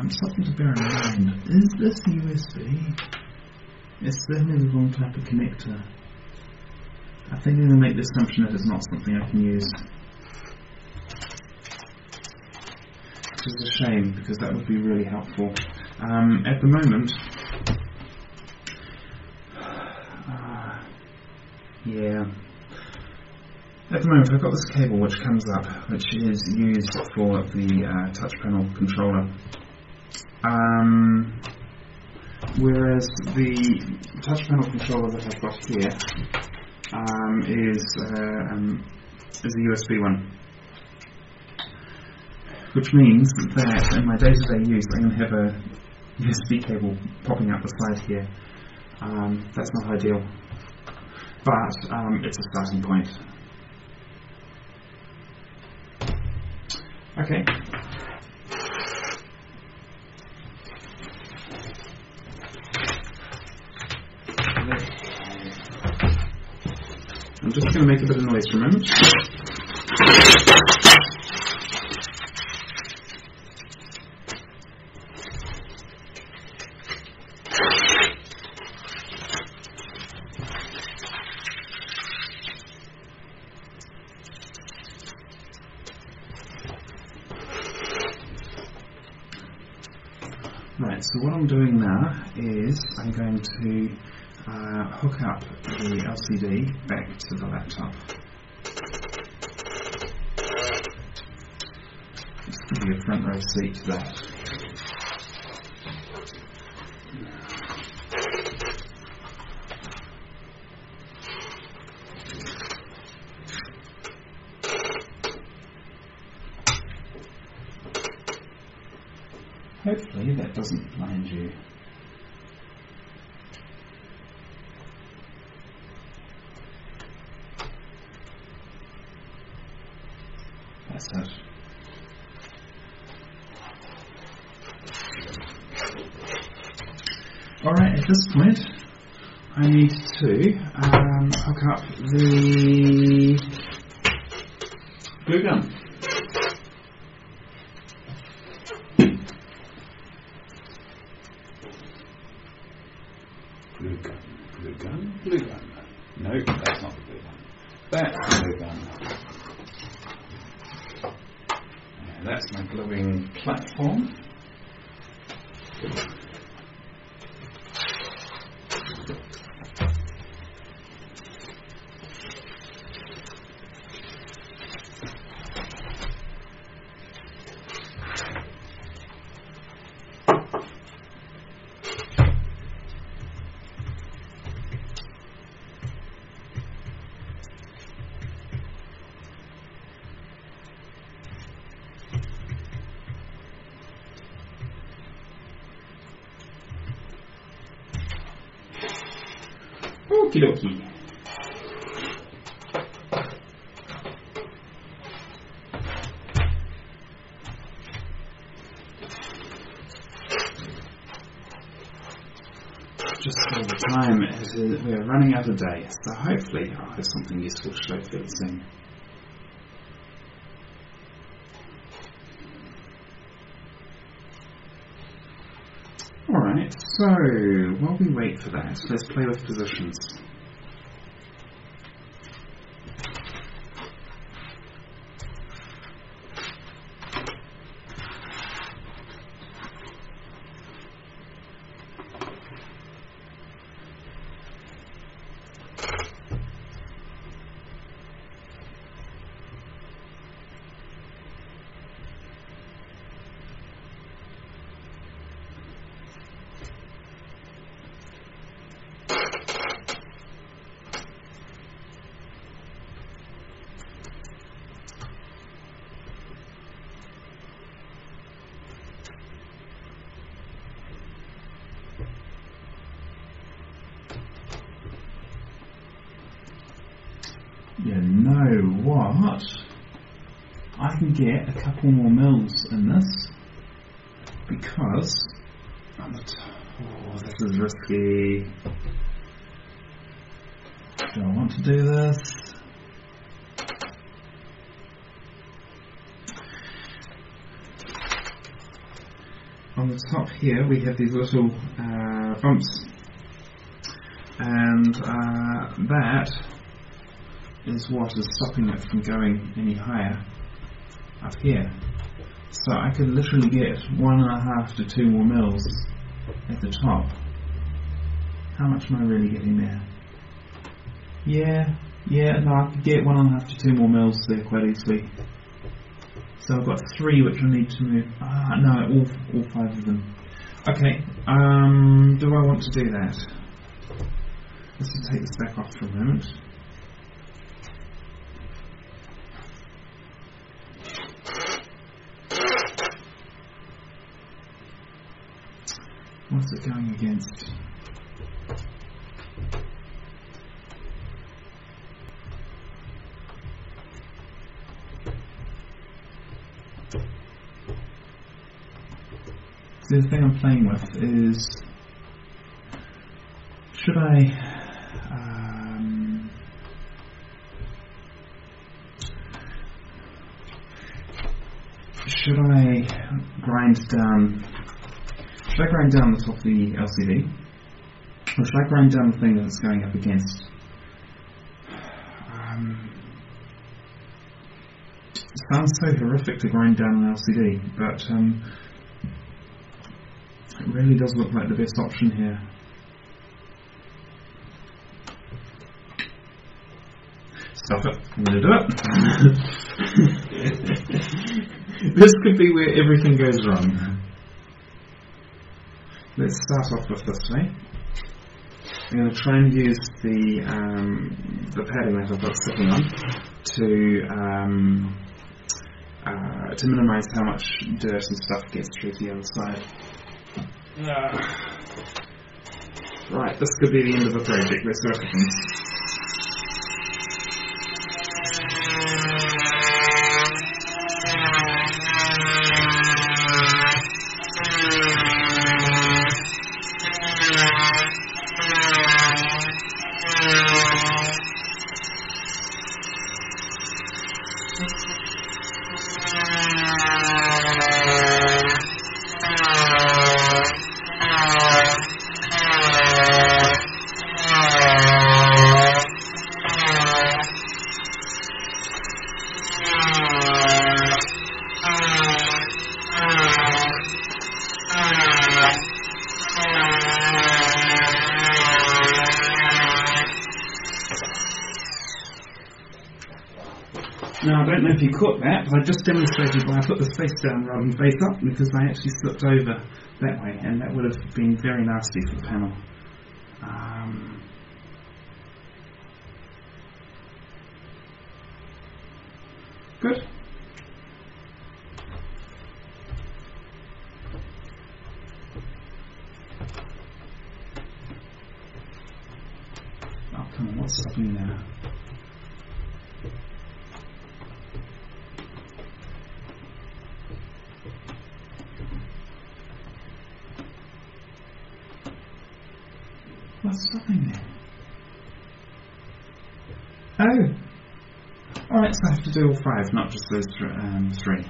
Something to bear in mind, is this USB? It's certainly the wrong type of connector. I think I'm going to make the assumption that it's not something I can use. Which is a shame, because that would be really helpful. At the moment, I've got this cable which comes up, which is used for the touch panel controller. Whereas the touch panel controller that I've got here is a USB one, which means that in my day-to-day use I'm going to have a USB cable popping out the side here. That's not ideal, but it's a starting point. Okay. I'm just going to make a bit of noise for a moment. Right, so what I'm doing now is I'm going to hook up the LCD back to the laptop. Just give you a front row seat to that. Hopefully that doesn't blind you. That's it. Alright, at this point I need to hook up the glue gun. Glue gun. No, that's not the glue gun. That's the glue gun. And that's my gluing platform. Okie dokie. Just for the time, we're running out of day, so hopefully I'll have something useful to show fairly soon. Alright, so while we wait for that, let's play with positions. You know what? I can get a couple more mils in this because this is risky. Do I want to do this? On the top here we have these little bumps, and that is what is stopping it from going any higher up here. So I could literally get 1.5 to 2 more mils at the top. How much am I really getting there? Yeah, no, I could get 1.5 to 2 more mils there quite easily. So I've got 3 which I need to move. No, all 5 of them. Okay, do I want to do that? Let's just take this back off for a moment. What's it going against? So the thing I'm playing with is, should I grind down? Should I grind down the top of the LCD, or should I grind down the thing that it's going up against? It sounds so horrific to grind down an LCD, but it really does look like the best option here. Stop it, I'm going to do it. This could be where everything goes wrong. Let's start off with this way. I'm going to try and use the padding that I've got sitting on to minimise how much dirt and stuff gets through to the other side. Right, this could be the end of the project. Let's go for things. Now, I don't know if you caught that, but I just demonstrated why I put the face down rather than face up, because I actually slipped over that way, and that would have been very nasty for the panel. Good. Oh, come on, what's stopping now? What's stopping there? Oh! Alright, so I have to do all 5, not just those 3.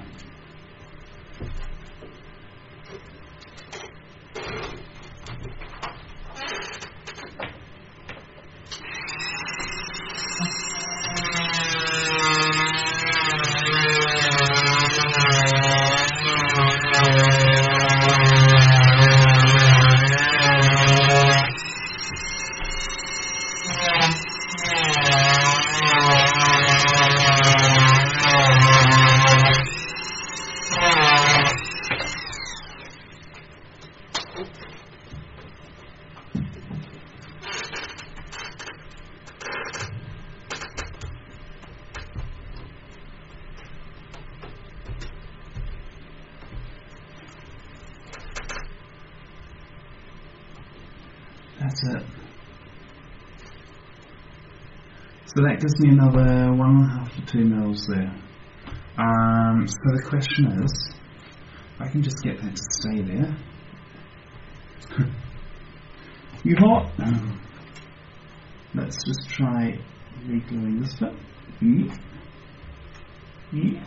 That's it. So that gives me another 1.5 to 2 mils there. So the question is, if I can just get that to stay there. You hot? Let's just try re-gluing this bit. Yeah.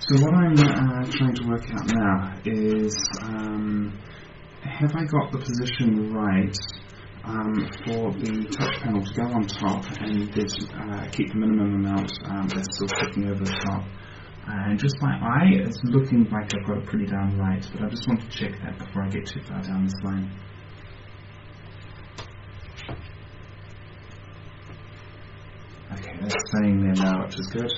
So what I'm trying to work out now is, have I got the position right for the touch panel to go on top and keep the minimum amount that's still sticking over the top. And just by eye, it's looking like I've got it pretty down right, but I just want to check that before I get too far down this line. Okay, that's staying there now, which is good.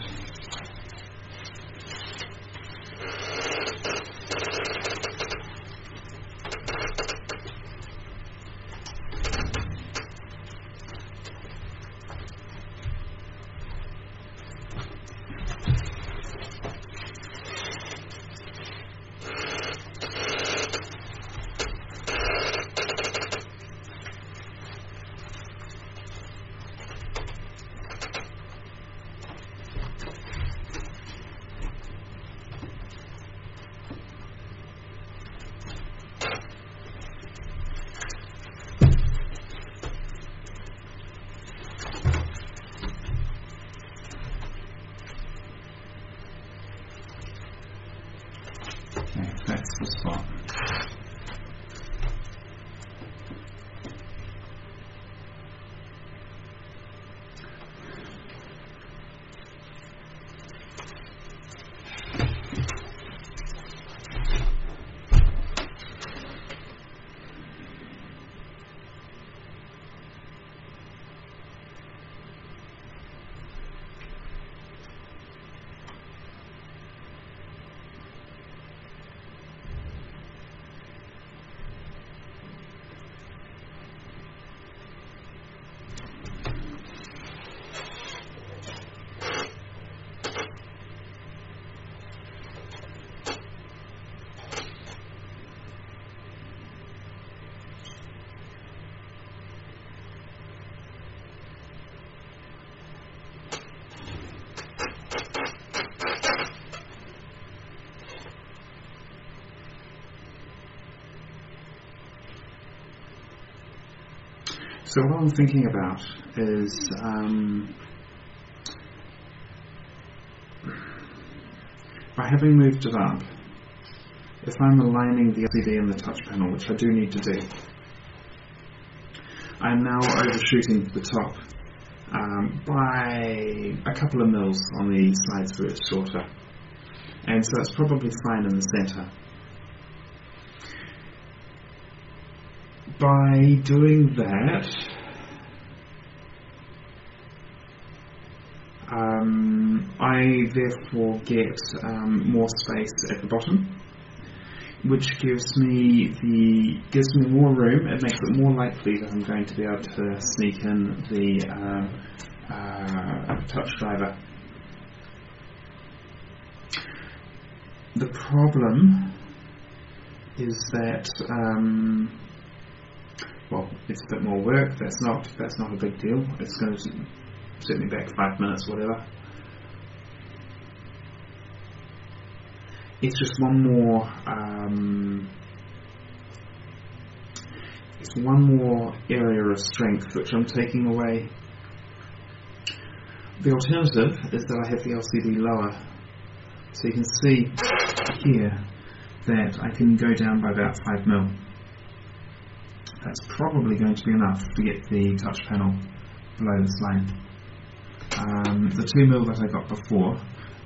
Okay, that's the spot. So what I'm thinking about is by having moved it up, if I'm aligning the LCD and the touch panel, which I do need to do, I'm now overshooting the top by a couple of mils on the sides where it's shorter, and so it's probably fine in the centre. By doing that, I therefore get more space at the bottom, which gives me more room. It makes it more likely that I'm going to be able to sneak in the touch driver. The problem is that well, it's a bit more work. That's not a big deal. It's going to set me back 5 minutes, whatever. It's just one more area of strength which I'm taking away. The alternative is that I have the LCD lower, so you can see here that I can go down by about 5 mil. That's probably going to be enough to get the touch panel below this line. The 2 mil that I got before,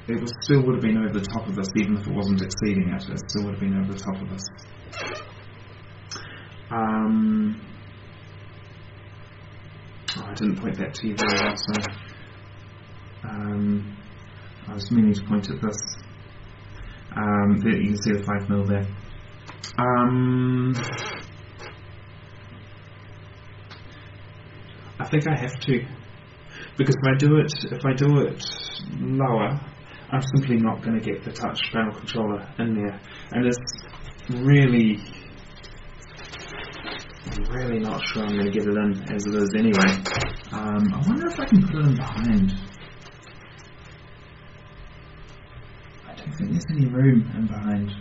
it still would have been over the top of this, even if it wasn't exceeding it. It still would have been over the top of this. I didn't point that to you very well, so I was meaning to point at this. There, you can see the 5mm there. I think I have to, because if I do it lower, I'm simply not going to get the touch panel controller in there, and it's really not sure I'm going to get it in as it is anyway. I wonder if I can put it in behind. I don't think there's any room in behind.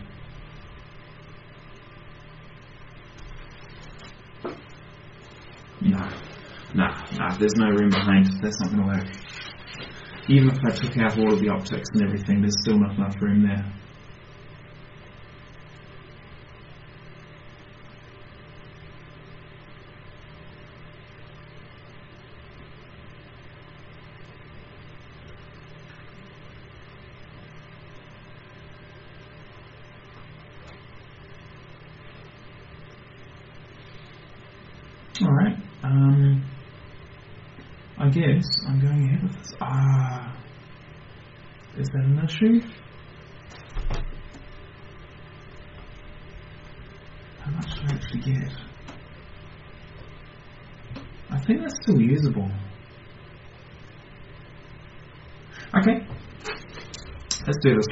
No, there's no room behind. That's not going to work. Even if I took out all of the optics and everything, there's still not enough room there. Alright, I guess I'm going ahead with this. Is that an issue? How much do I actually get? I think that's still usable. Okay, let's do this.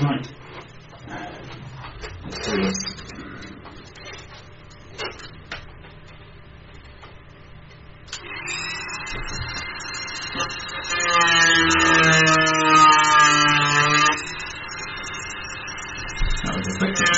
Right. Let's do this. That was effective.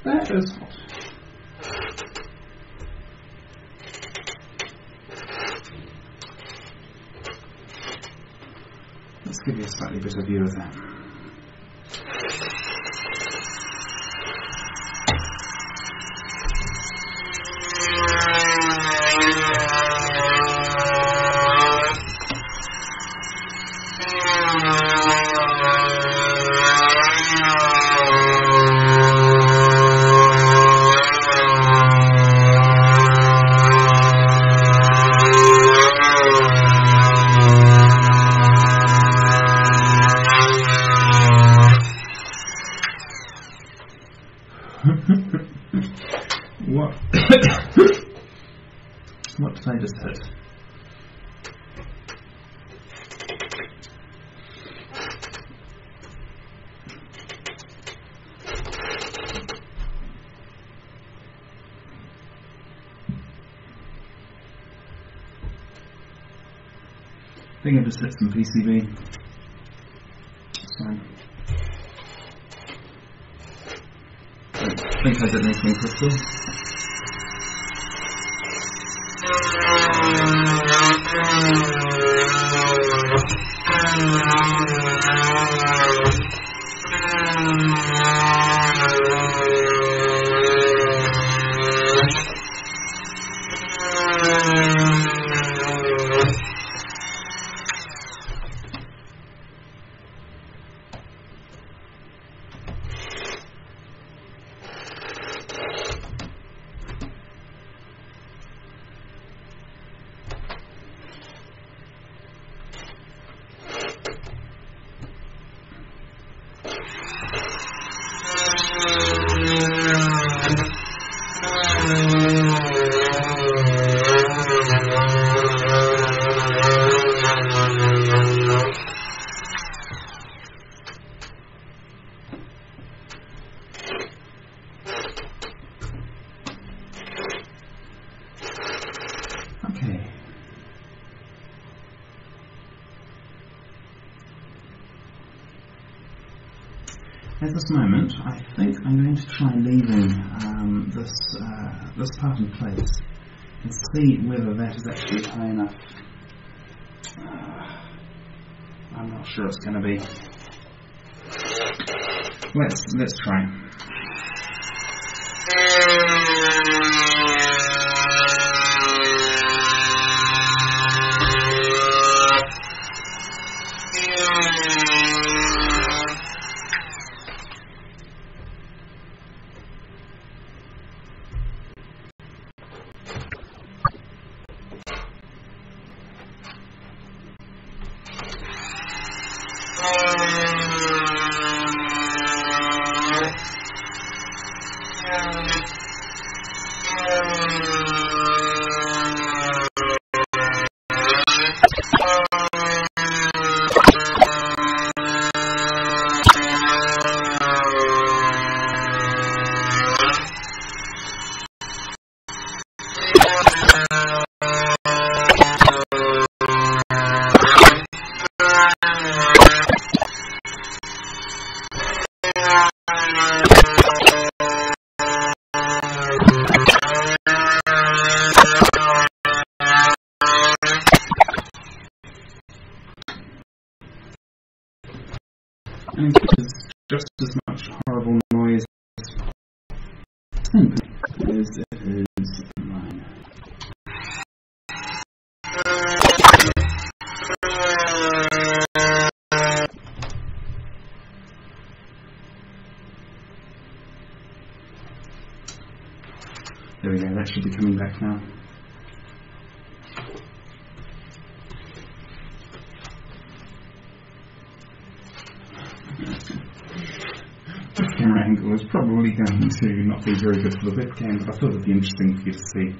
That is hot. Let's give you a slightly better view of that. What? What did I just hit? I think I just hit some PCB. So, I think I did anything crystal. at this moment, I think I'm going to try leaving this part in place and see whether that is actually high enough. I'm not sure it's going to be. Let's try. And it is just as much horrible noise as it is mine. There we go, that should be coming back now. The camera angle is probably going to not be very good for the webcam, but I thought it would be interesting for you to see.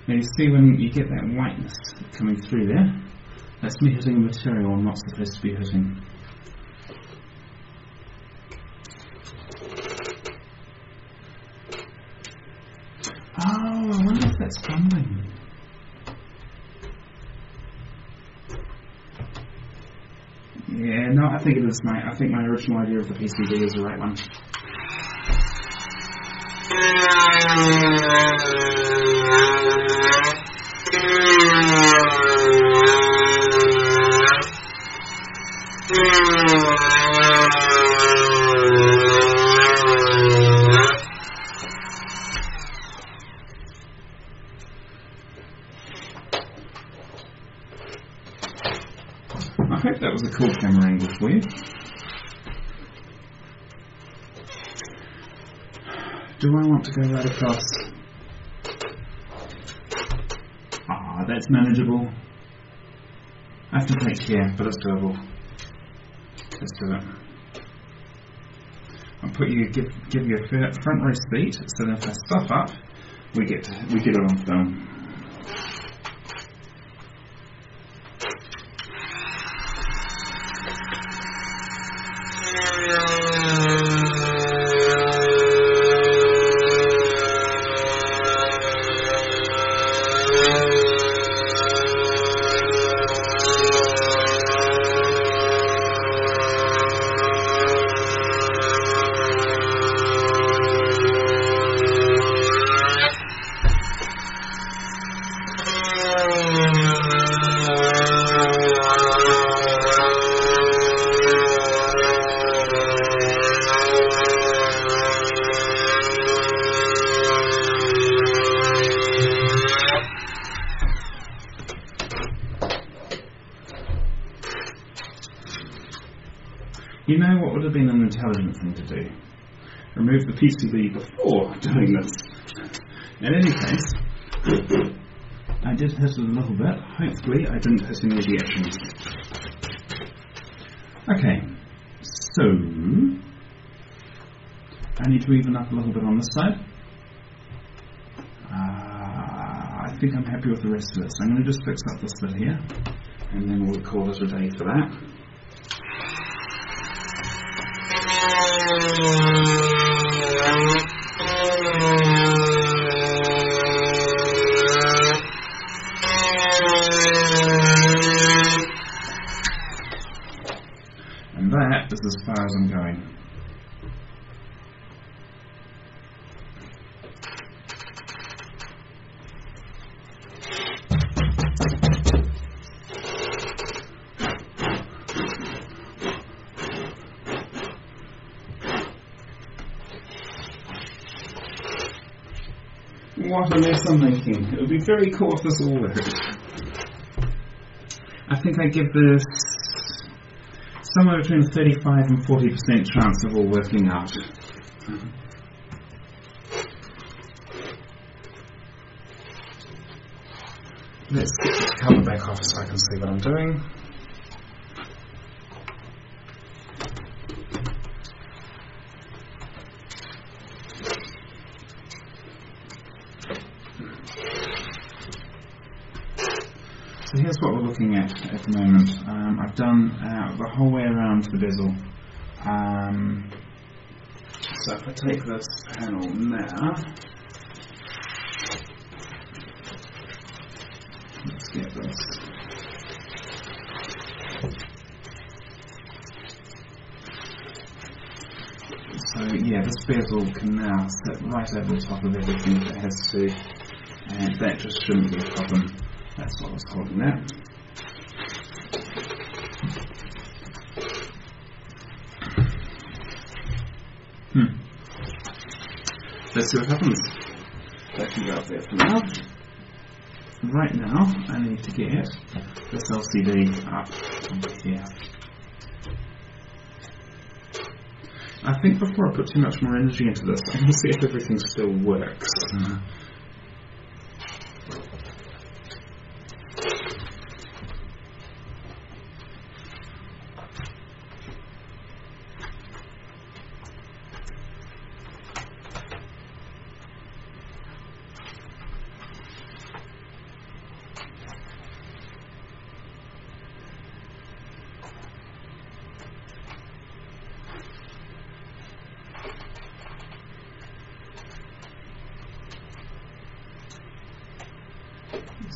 Now you see when you get that whiteness coming through there, that's me hitting a material I'm not supposed to be hitting. Oh, I wonder if that's crumbling. Yeah, no, I think it is, mate. I think my original idea of the PCB is the right one. I hope that was a cool camera angle for you. Do I want to go right across? Ah, that's manageable. I have to take care, but it's doable. Let's do it. I'll give you a front row seat, so that if I stuff up, we get it on film. You know what would have been an intelligent thing to do? Remove the PCB before doing this. In any case, I did hit it a little bit. Hopefully I didn't hit any ejections. Okay, so I need to even up a little bit on this side. I think I'm happy with the rest of it, so I'm going to just fix up this bit here, and then we'll call it a day for that. And that is as far as I'm going. What a mess I'm making. It would be very cool if this all worked. I think I give this somewhere between 35 and 40% chance of all working out. Let's get this cover back off so I can see what I'm doing. So here's what we're looking at the moment. I've done the whole way around the bezel. So if I take this panel now, let's get this. So yeah, this bezel can now sit right over the top of everything that it has to, and that just shouldn't be a problem. That's what I was holding that. Let's see what happens. That can go up there for now. Right now, I need to get this LCD up here. I think before I put too much more energy into this, I can see if everything still works.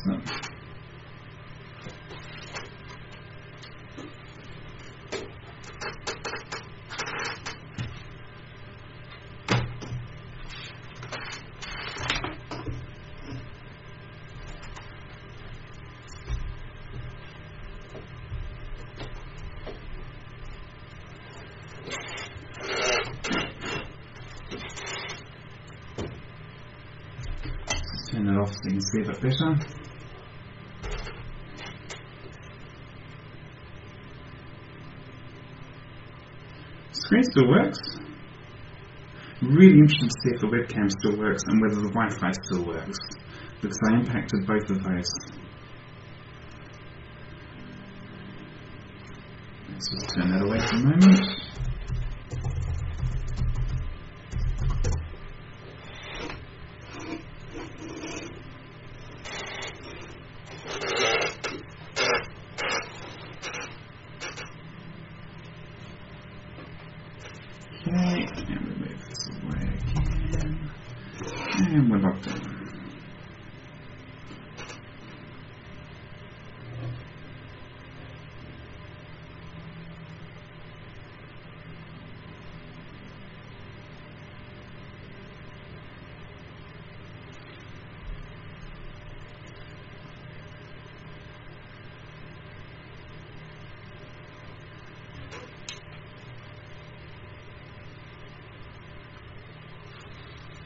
So. Turn it off so you can see a bit better. Screen still works. Really interested to see if the webcam still works and whether the Wi-Fi still works, because I impacted both of those. Let's just turn that away for a moment. Okay, and remove this away again. And we're locked in.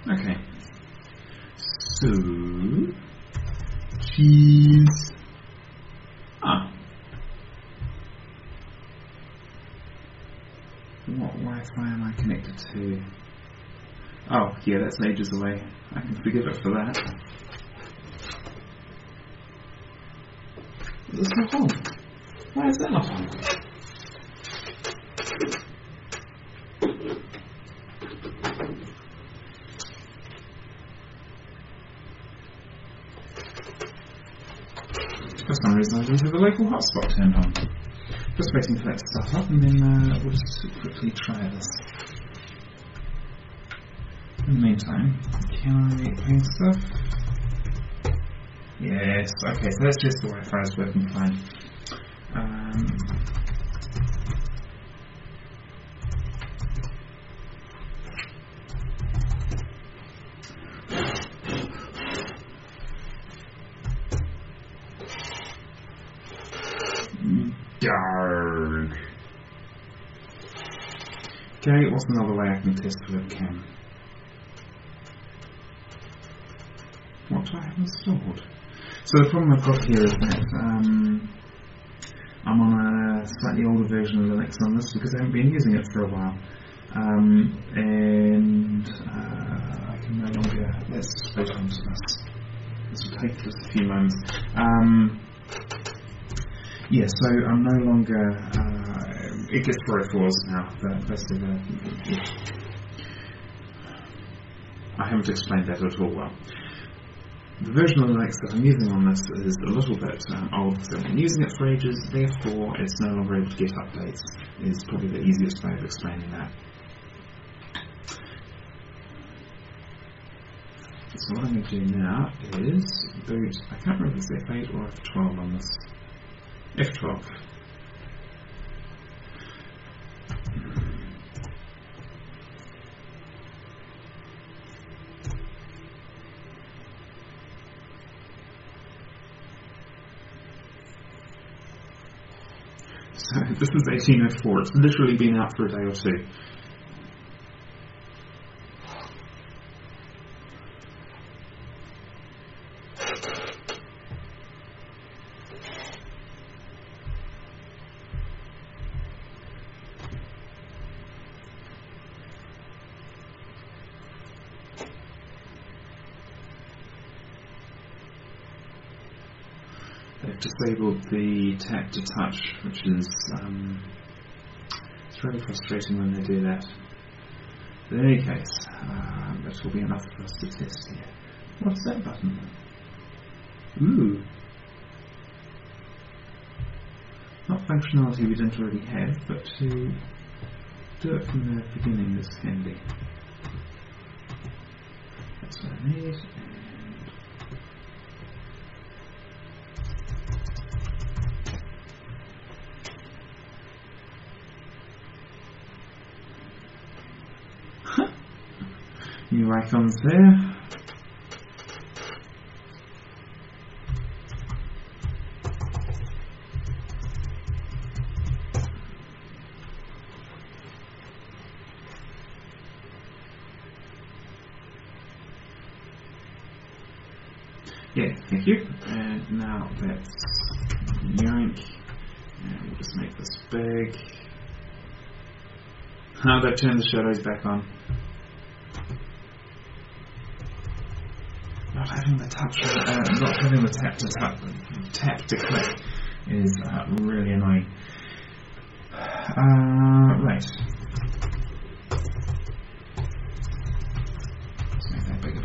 Okay, so cheese. yeah, that's ages away. I can forgive it for that. Is this not on? Why is that not on? For some reason I didn't have the local hotspot turned on. Just waiting for that to start up, and then we'll just quickly try this. In the meantime, can I pay stuff? Yes, okay, so that's just the Wi-Fi is working fine. Dark. Okay, what's another way I can test the webcam? What do I have installed? So the problem I've got here is that I'm on a slightly older version of Linux on this because I haven't been using it for a while. And I can no longer... Let's just wait on to this. This will take just a few moments. Yeah, so I'm no longer... it gets 404s now. I haven't explained that at all well. The version of Linux that I'm using on this is a little bit old because I've been using it for ages, therefore it's no longer able to get updates, is probably the easiest way of explaining that. So what I'm going to do now is boot, I can't remember if it's F8 or F12 on this. F12. So this is 1804. It's literally been out for a day or two. They've disabled the tap to touch, which is it's really frustrating when they do that. But in any case, that will be enough for us to test here. What's that button? Ooh. Not functionality we didn't already have, but to do it from the beginning is handy. That's what I need. New icons there. Yeah, thank you. And now let's yank, and we'll just make this big. Now that turned the shadows back on. Not having the touch, not having the tap to click is really annoying. Right. Let's make that bigger.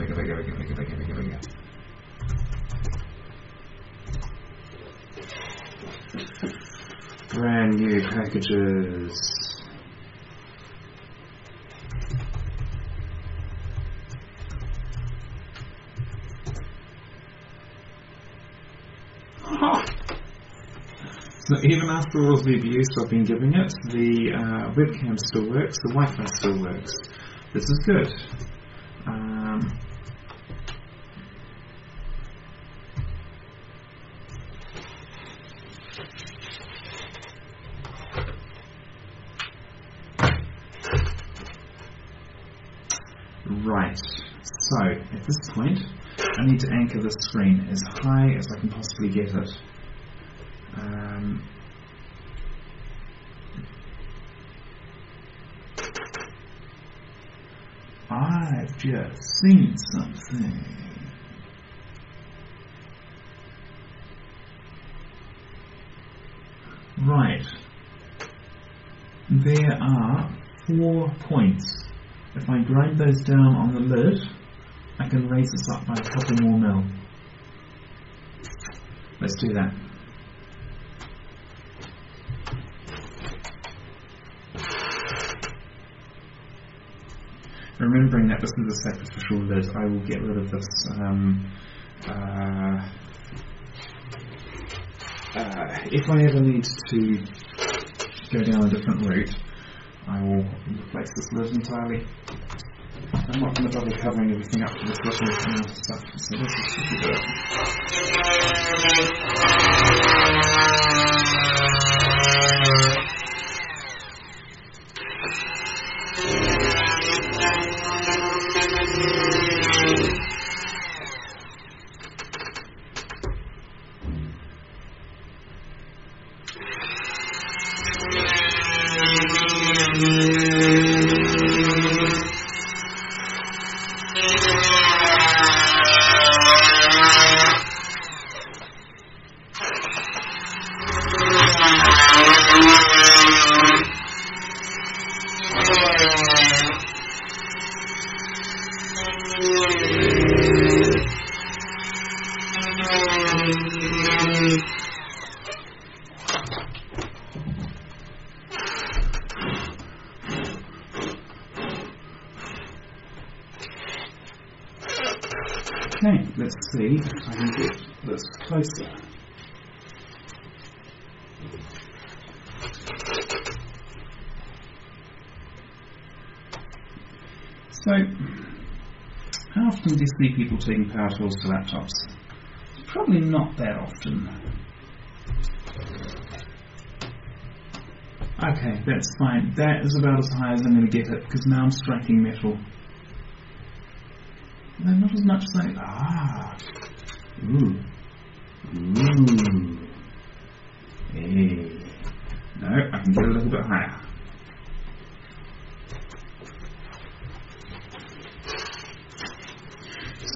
Brand new packages. So even after all the abuse I've been giving it, the webcam still works, the Wi-Fi still works. This is good. Right, so at this point I need to anchor the screen as high as I can possibly get it. I've just seen something. Right. There are 4 points. If I grind those down on the lid, I can raise this up by a couple more mil. Let's do that. Remembering that this is a sacrificial lid, I will get rid of this if I ever need to go down a different route, I will replace this lid entirely. I'm not going to bother covering everything up with this little stuff, so this is pretty good. Okay, let's see if I can get this closer. So, how often do you see people taking power tools to laptops? Probably not that often. Okay, that's fine. That is about as high as I'm going to get it, because now I'm striking metal. No, not as much as Ooh. Hey. No, I can get a little bit higher.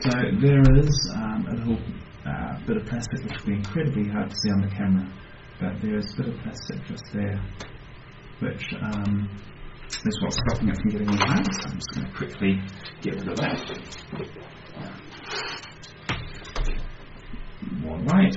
So there is a little bit of plastic which will be incredibly hard to see on the camera, but there is a bit of plastic just there which is what's stopping it from getting any higher, so I'm just going to quickly get rid of that. More light.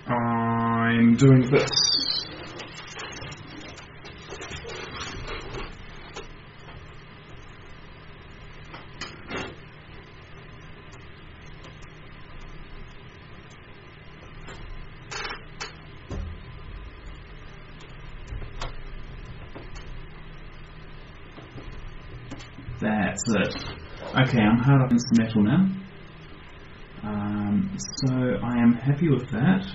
I'm doing this. That's it. Okay, I'm hard up against the metal now. So I am happy with that.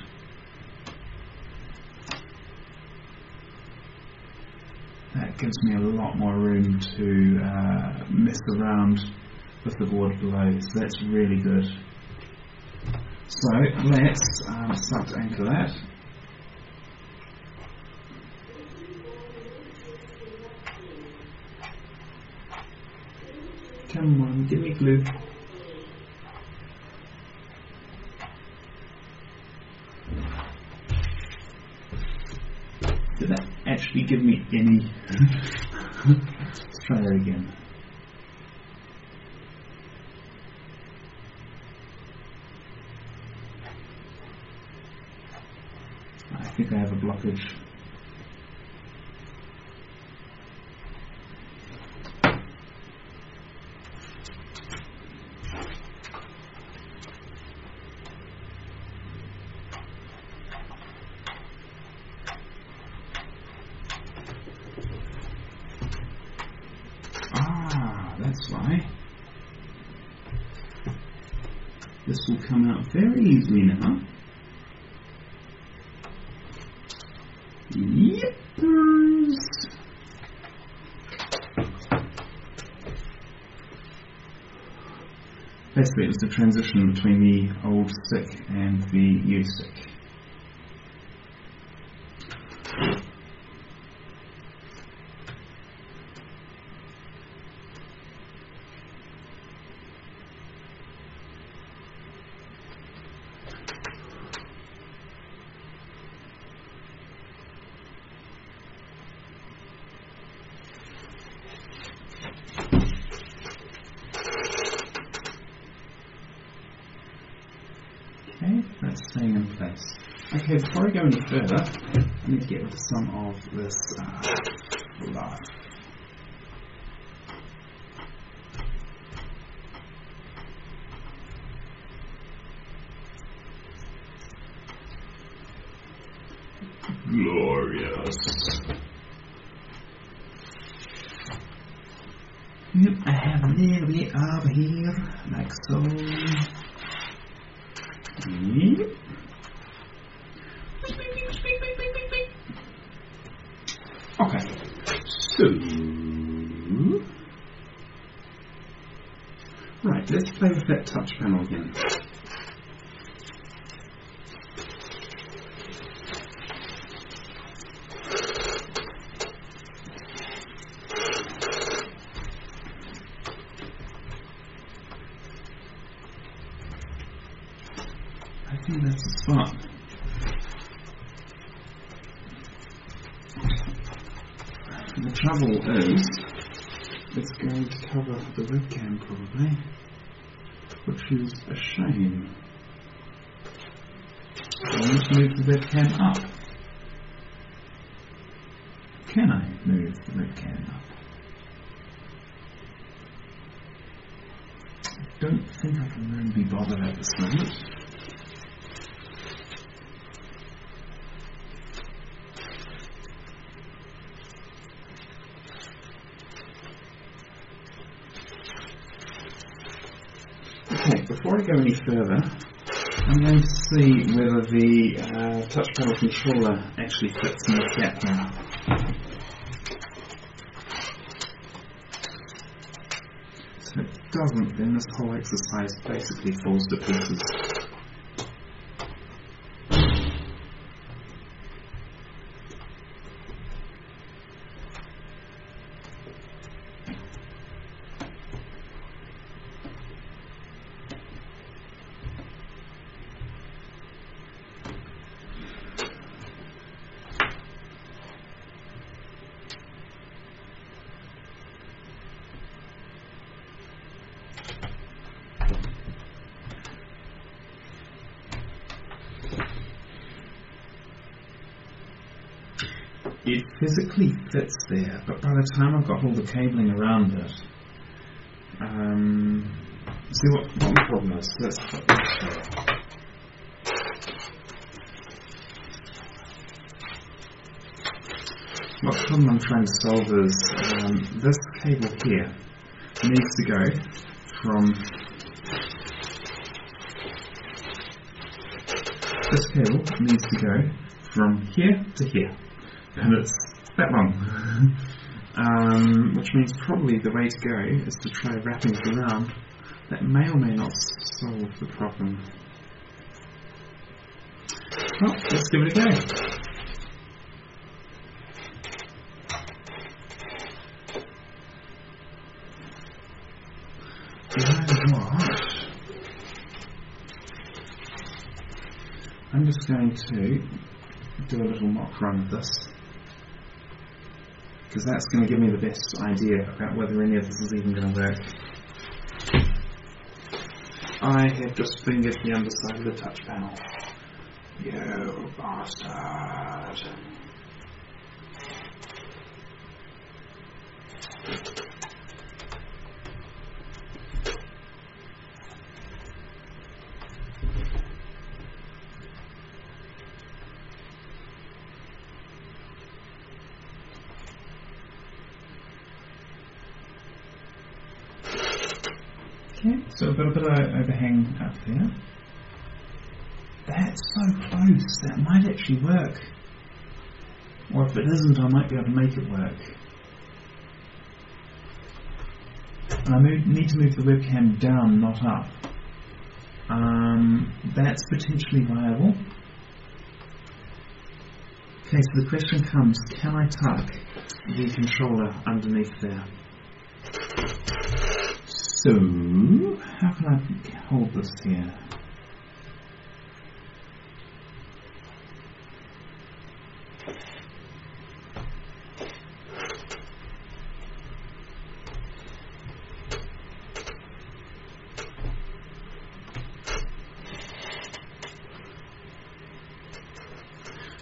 That gives me a lot more room to mess around with the board below, so that's really good. So let's start to anchor that. Come on, give me glue. Did that actually give me any? Let's try that again. I think I have a blockage. this way. This will come out very easily now. Yippers! Basically, it's the transition between the old stick and the new stick. Okay, that's staying in place. Okay, before I go any further, I need to get rid of some of this fluff. Glorious. Yep, I have a little bit over here, like so. Yep. Okay, so right, let's play with that touch panel again. I think that's the spot. The trouble is, it's going to cover the webcam probably, which is a shame. I need to move the webcam up. Can I move the webcam up? I don't think I can really be bothered at this moment. Okay, before I go any further, I'm going to see whether the touch panel controller actually fits in the gap now. So if it doesn't, then this whole exercise basically falls to pieces. It physically fits there, but by the time I've got all the cabling around it, see what the problem is. Let's put this here. What problem I'm trying to solve is this cable here needs to go from here to here. And it's that long, which means probably the way to go is to try wrapping it around. That may or may not solve the problem. Well, let's give it a go. I'm just going to do a little mock run of this, because that's going to give me the best idea about whether any of this is even going to work. I have just fingered the underside of the touch panel. You bastard! Okay, so we've got a bit of overhang up there. That's so close, that might actually work. Or if it isn't, I might be able to make it work. And I need to move the webcam down, not up. That's potentially viable. Okay, so the question comes, can I tuck the controller underneath there? So, how can I hold this here?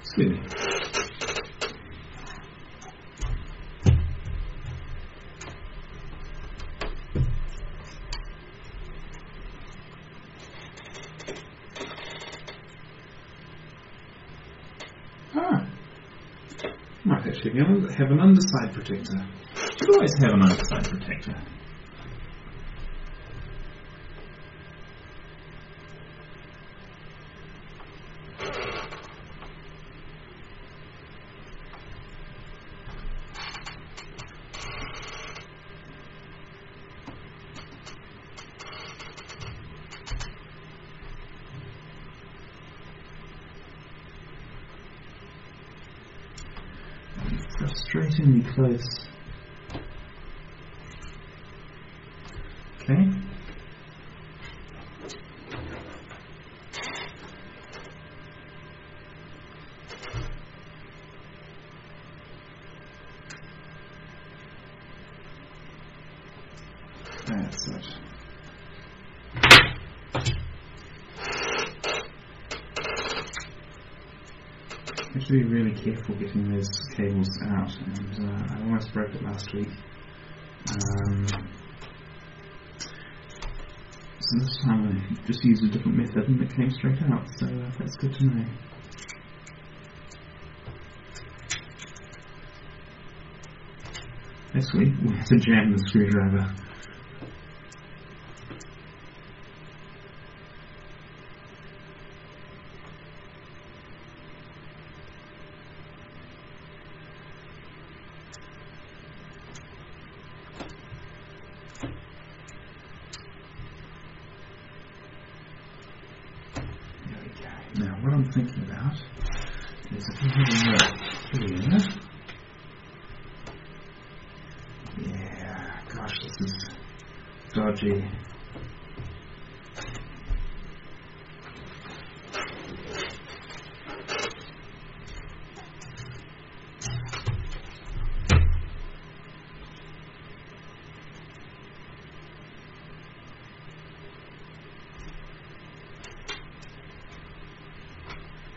Sweetie. Might actually have an underside protector. Should always have an underside protector. Frustratingly close. Okay. That's it. I have to be really careful getting those cables out, and I almost broke it last week. So this time I just used a different method and it came straight out, so that's good to know. Next week we have to jam the screwdriver. Now, what I'm thinking about is if we have a look here. Yeah, gosh, this is dodgy.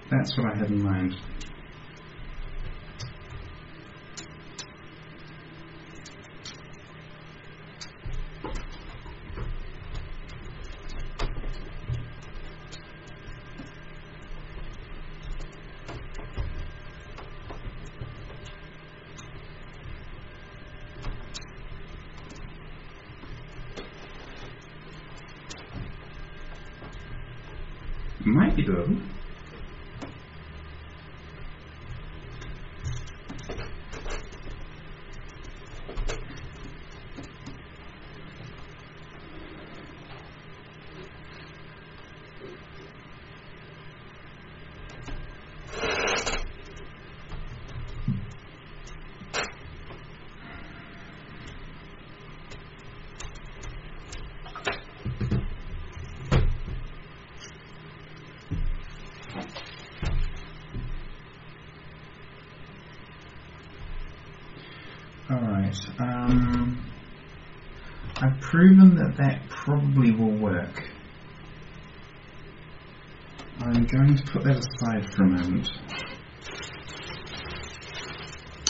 That's what I had in mind. Might be doable. Alright, I've proven that probably will work. I'm going to put that aside for a moment.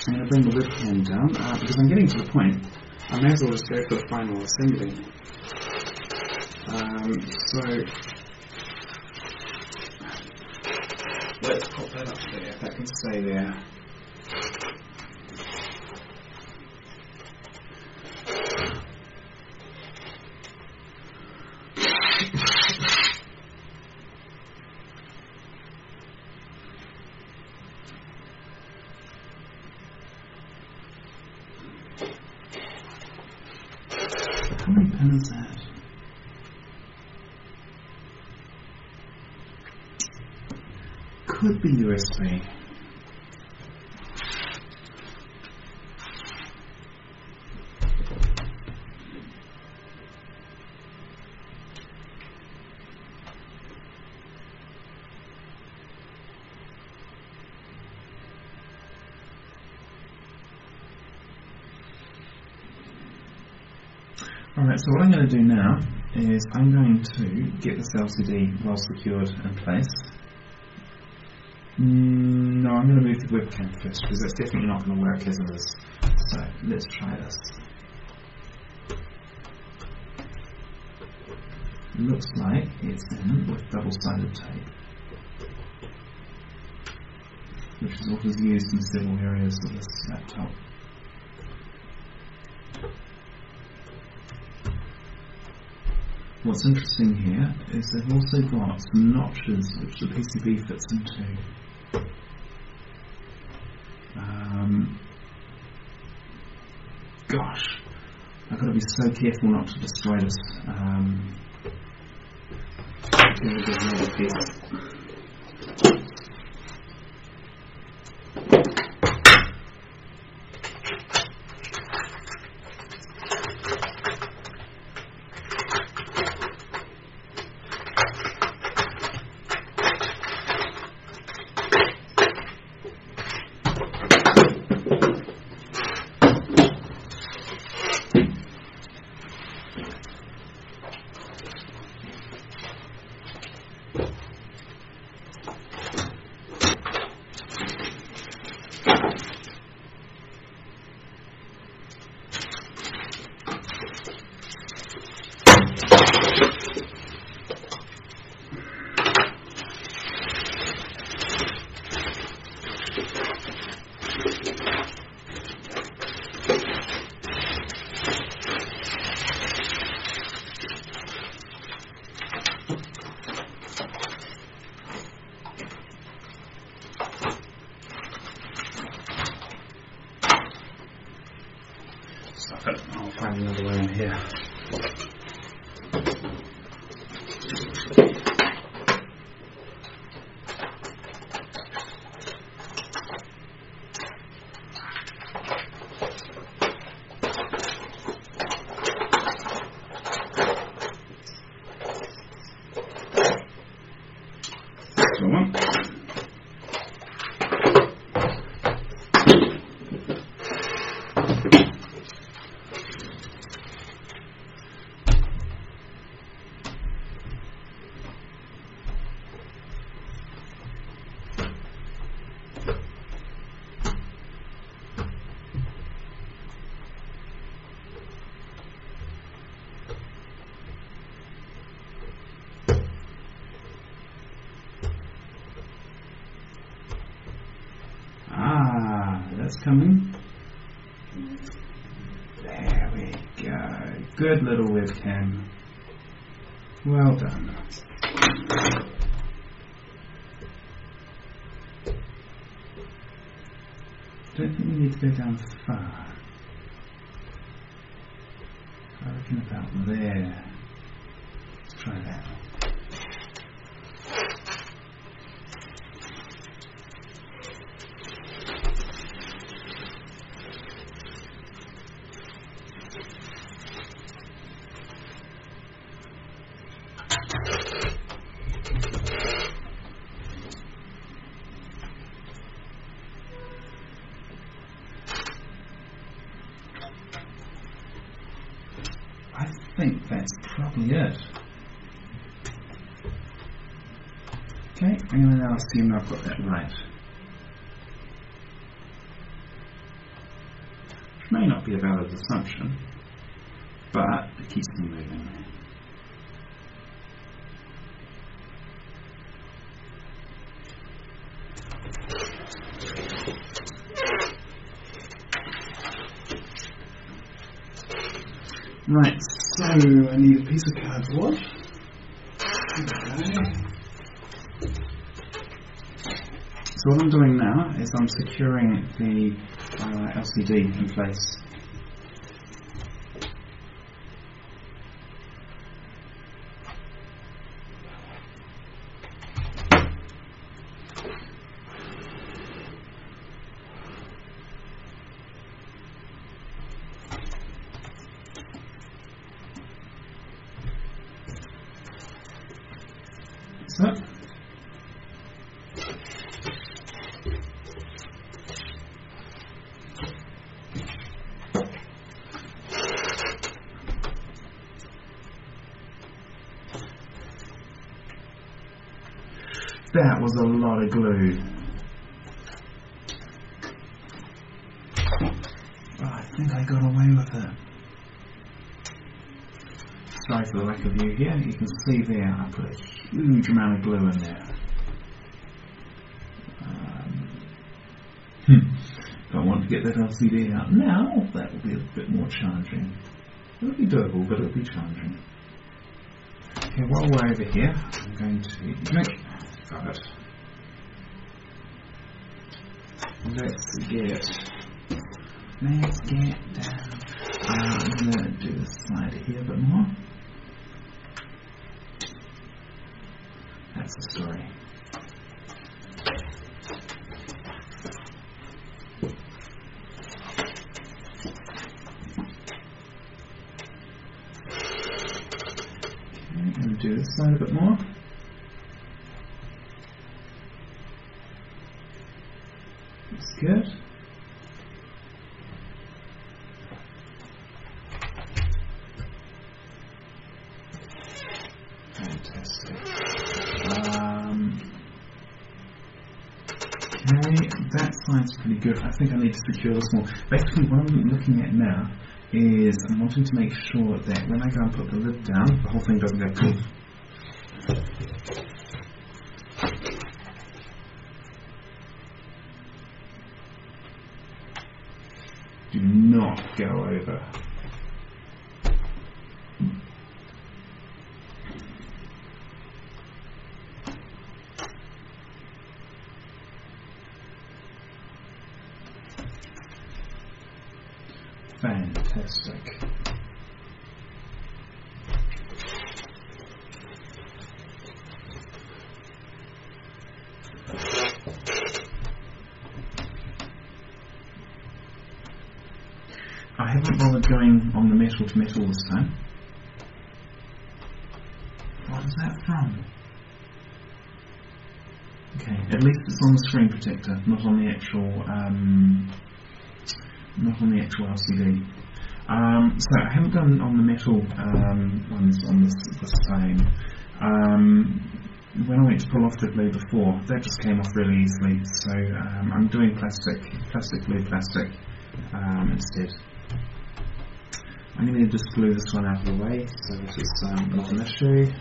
I'm going to bring the webcam down, because I'm getting to the point. I may as well just go for the final assembly. So, let's pop that up there, if that can stay there. How many pin is that? Could be USB. Alright, so what I'm going to do now is I'm going to get this LCD well secured in place. No, I'm going to move the webcam first because that's definitely not going to work as it is. So let's try this. Looks like it's in with double-sided tape, which is what is used in several areas of this laptop. What's interesting here is they've also got some notches which the PCB fits into. Gosh, I've got to be so careful not to destroy this. I'll find another way in here. That's coming. There we go. Good little webcam. Well done. Don't think we need to go down far. I reckon about there. Let's try that. I think that's probably it. Okay, I'm going to now assume I've got that right. Which may not be a valid assumption, but it keeps me moving. Right, so I need a piece of cardboard. Okay. So what I'm doing now is I'm securing the LCD in place. That's it. That was a lot of glue. Oh, I think I got away with it. Sorry for the lack of view here. You can see there I put a huge amount of glue in there. Don't want to get that LCD out now. That will be a bit more challenging. It'll be doable, but it'll be challenging. Okay, while we're over here, I'm going to make. Got it. Let's get down. I'm going to do this side here a bit more. That's the story. Okay, and do this side a bit more. That's good. Fantastic. Okay, that side's pretty good. I think I need to secure this more. Basically, what I'm looking at now is I'm wanting to make sure that when I go and put the lid down, the whole thing doesn't go poof. Do not go over. Fantastic. I haven't bothered going on the metal to metal this time. What is that from? Okay, at least it's on the screen protector, not on the actual LCD. So I haven't done on the metal ones on this time. When I went to pull off the glue before, that just came off really easily. So I'm doing plastic glue instead. I'm going to just glue this one out of the way so that it's not an issue.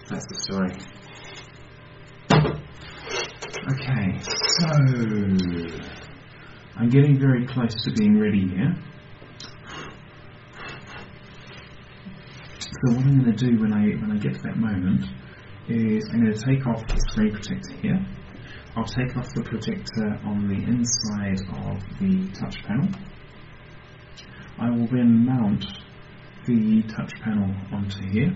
That's the story. Okay, so I'm getting very close to being ready here. So what I'm going to do when I get to that moment is I'm going to take off the screen protector here. I'll take off the protector on the inside of the touch panel. I will then mount the touch panel onto here.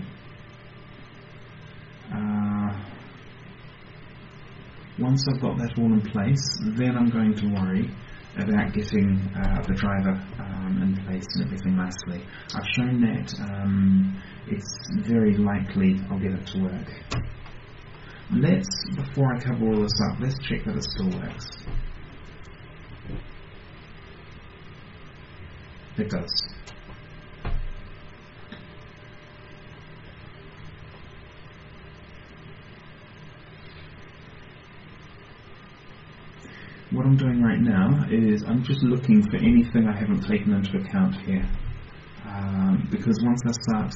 Once I've got that all in place, then I'm going to worry about getting the driver in place and everything nicely. I've shown that it's very likely I'll get it to work. Before I cover all this up, let's check that it still works. It does. What I'm doing right now is I'm just looking for anything I haven't taken into account here. Because once I start,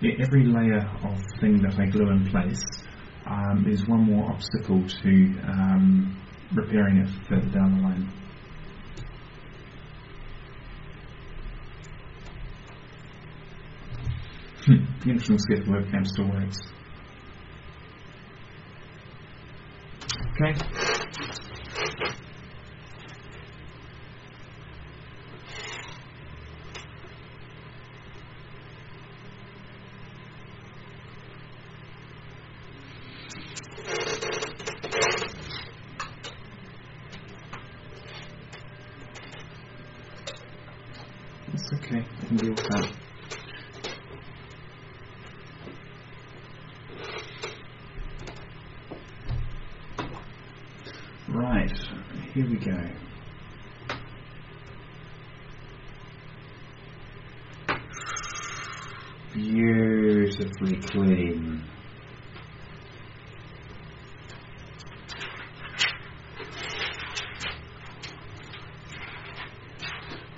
every layer of thing that I glue in place is one more obstacle to repairing it further down the line. Interesting to see if the webcam still works. Okay. It's okay, I can deal with that. Right, here we go. Beautifully clean.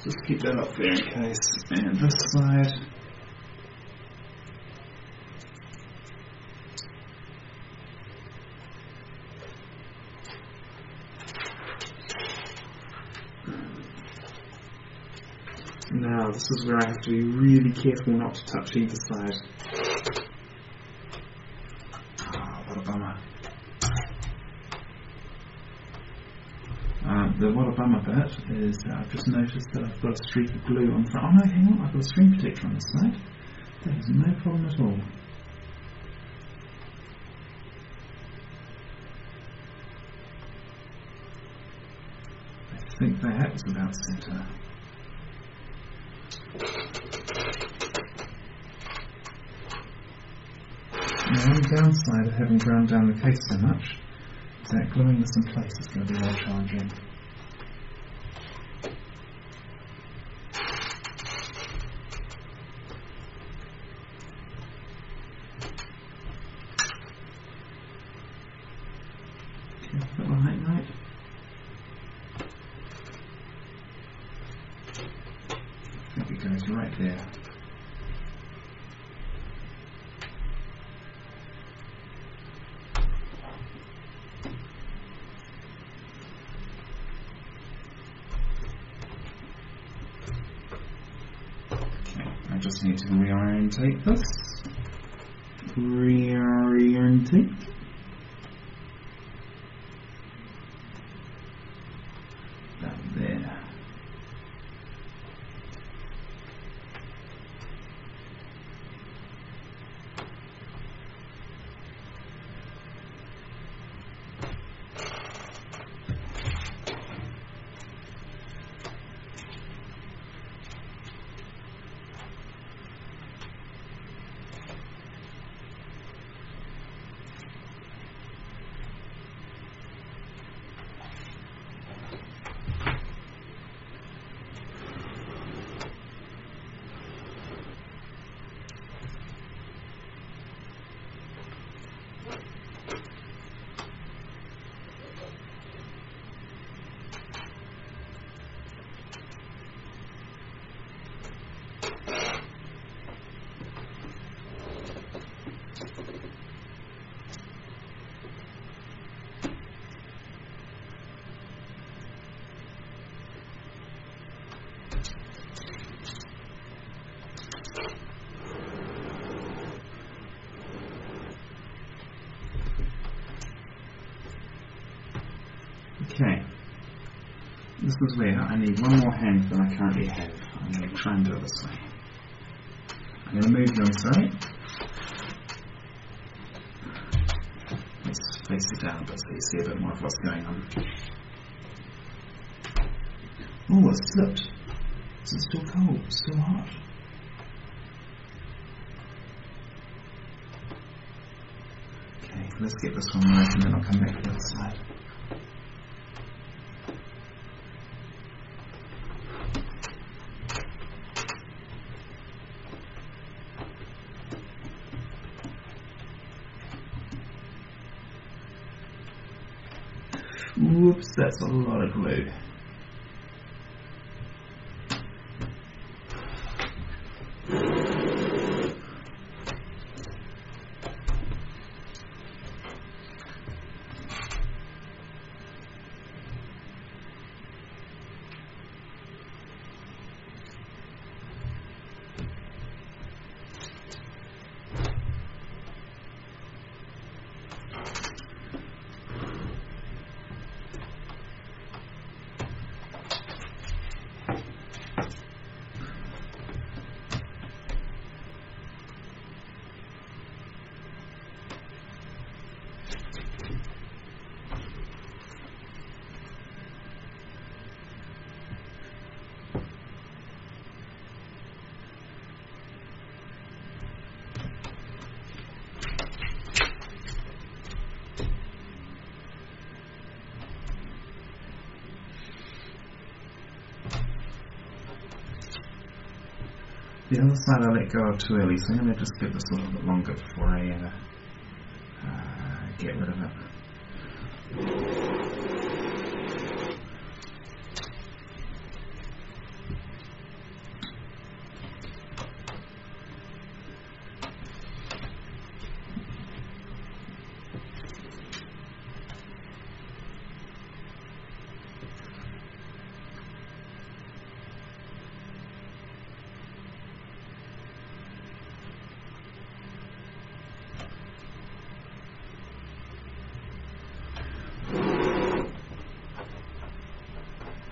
Just keep that up there in case. And this side. Now, this is where I have to be really careful not to touch either side. Oh, what a bummer. The what a bummer bit is I've just noticed that I've got a streak of glue on the front. Oh no, hang on, I've got a screen protector on this side. That is no problem at all. I think that was about centre. Now, the only downside of having ground down the case so much is that gluing this in place is going to be more challenging. Okay, I've got my height right. I think it goes right there. I just need to reorientate this. Reorientate. That there. Okay, this is where I need one more hand than I currently have. I'm going to try and do it this way. I'm going to move you on side. Let's face it down a bit so you see a bit more of what's going on. Oh, it's slipped. Is it still cold? It's still hot. Okay, let's get this one right and then I'll come back to the other side. Whoops, that's a lot of glue. The other side I let go of too early, so I'm going to just give this a little bit longer before I get rid of it.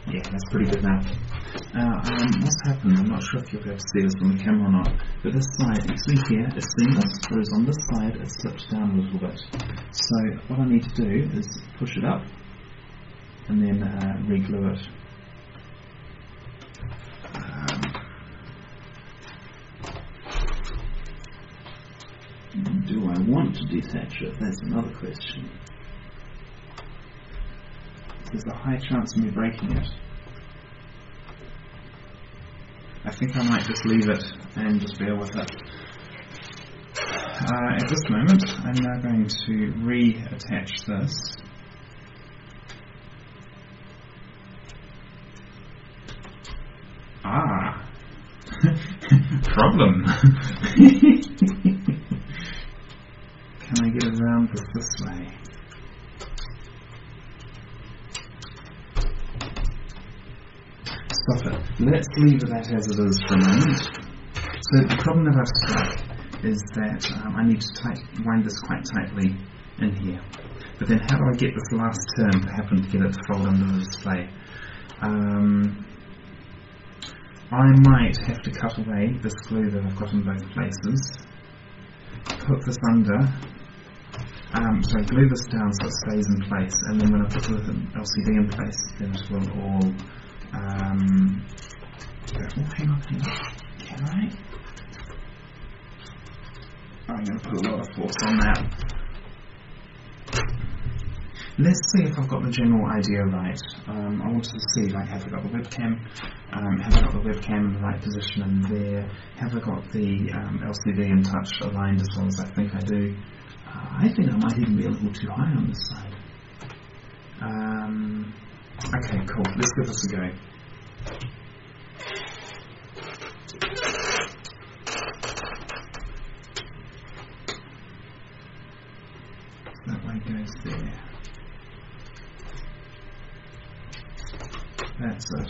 Yeah, that's pretty good now. What's happened, I'm not sure if you'll be able to see this on the camera or not, but this side, you see here, it's seamless, whereas on this side it slipped down a little bit. So what I need to do is push it up and then re-glue it. Do I want to detach it? That's another question. There's a high chance of me breaking it. I think I might just leave it and just bear with it. At this moment, I'm now going to reattach this. Problem. Can I get around this way? Stop it. Let's leave that as it is for a moment. So the problem that I've struck is that I need to wind this quite tightly in here. But then how do I get this last turn to happen to get it to fold under the display? I might have to cut away this glue that I've got in both places, put this under, so glue this down so it stays in place, and then when I put the LCD in place, then it will all hang on. Can I? I'm going to put a lot of force on that. Let's see if I've got the general idea right. I want to see, like, have I got the webcam? Have I got the webcam in the right position in there? Have I got the LCD and touch aligned as well as I think I do? I think I might even be a little too high on this side. Okay, cool. Let's give this a go. That way goes there. That's it.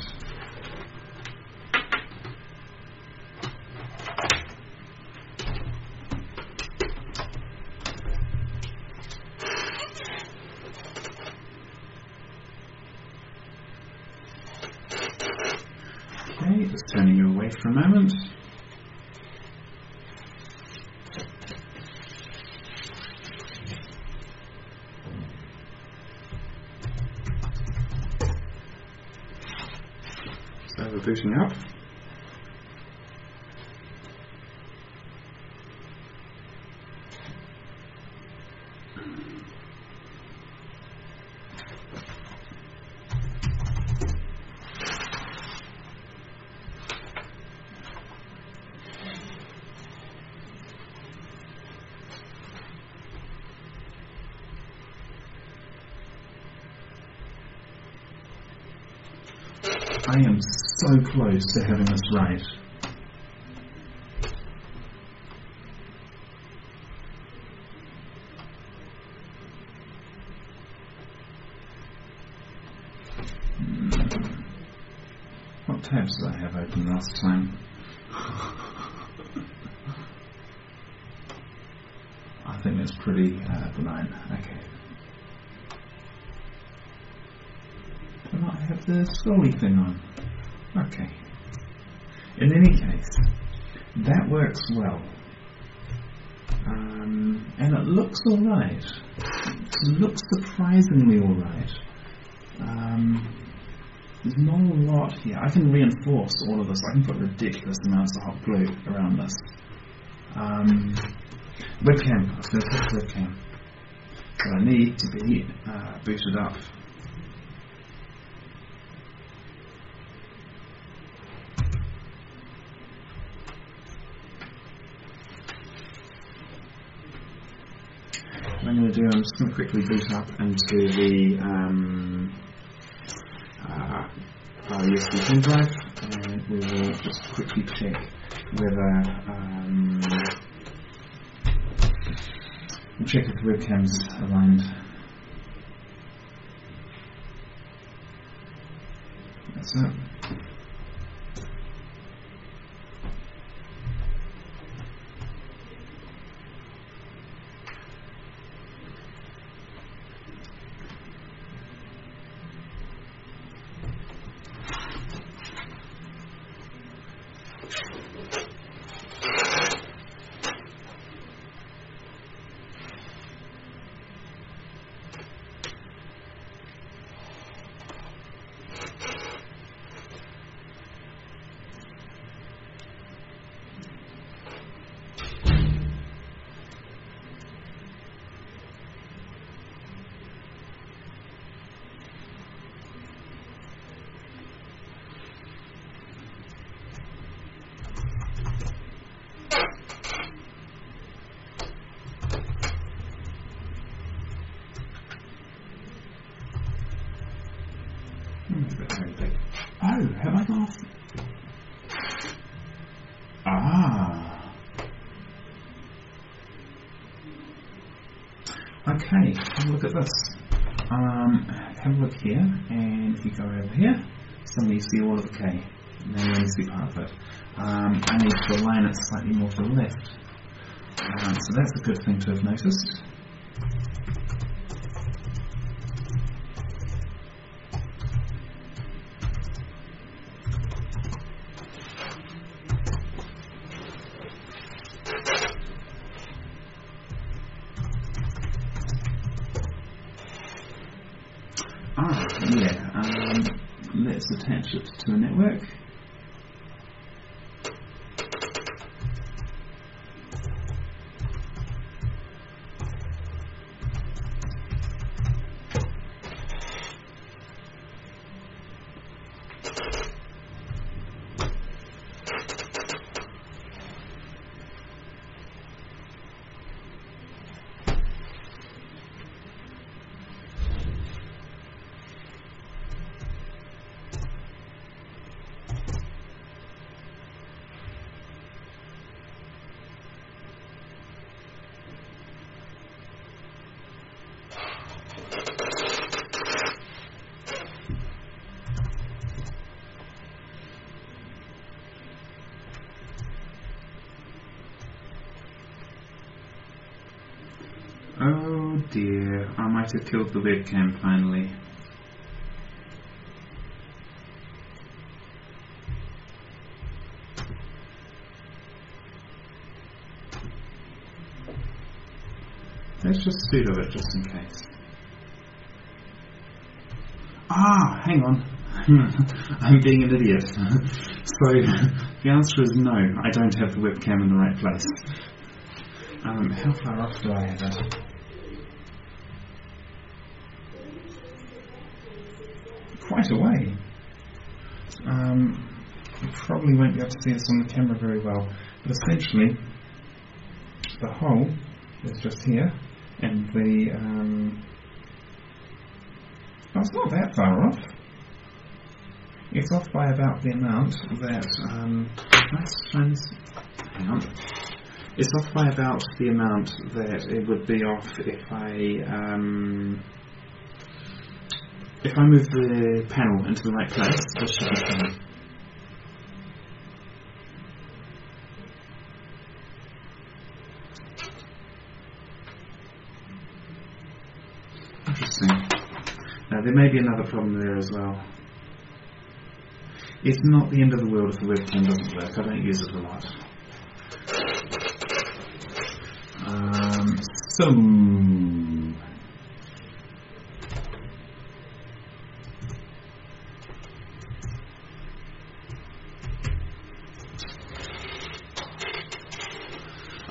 Okay, just turning you away for a moment. So we're booting up. I am so close to having this right. What tabs did I have open last time? I think that's pretty benign. Okay. Do I not have the scrolly thing on? Okay. In any case, that works well. And it looks alright. It looks surprisingly alright. There's not a lot here. I can reinforce all of this. I can put ridiculous amounts of hot glue around this. Webcam. I was going to touch webcam. So I need to be booted up. I'm going to do, I'm just going to quickly boot up into the USB pen drive, and we will just quickly check whether we'll check if the webcam's aligned. That's it. Oh, have I gone off? Ah. Okay, have a look at this. Have a look here, and if you go over here, suddenly you see all of the K. Now you only see part of it. I need to align it slightly more to the left. So that's a good thing to have noticed. Let's attach it to a network. Oh dear, I might have killed the webcam finally. Let's just speed of it just in case. Ah, hang on. I'm being an idiot. So, the answer is no, I don't have the webcam in the right place. How far off do I have it? Quite a way. You probably won't be able to see this on the camera very well, but essentially, the hole is just here, and the oh, it's not that far off. It's off by about the amount that hang on. It's off by about the amount that it would be off if I move the panel into the right place. This should be fine. Interesting. Now there may be another problem there as well. It's not the end of the world if the webcam doesn't work. I don't use it a lot.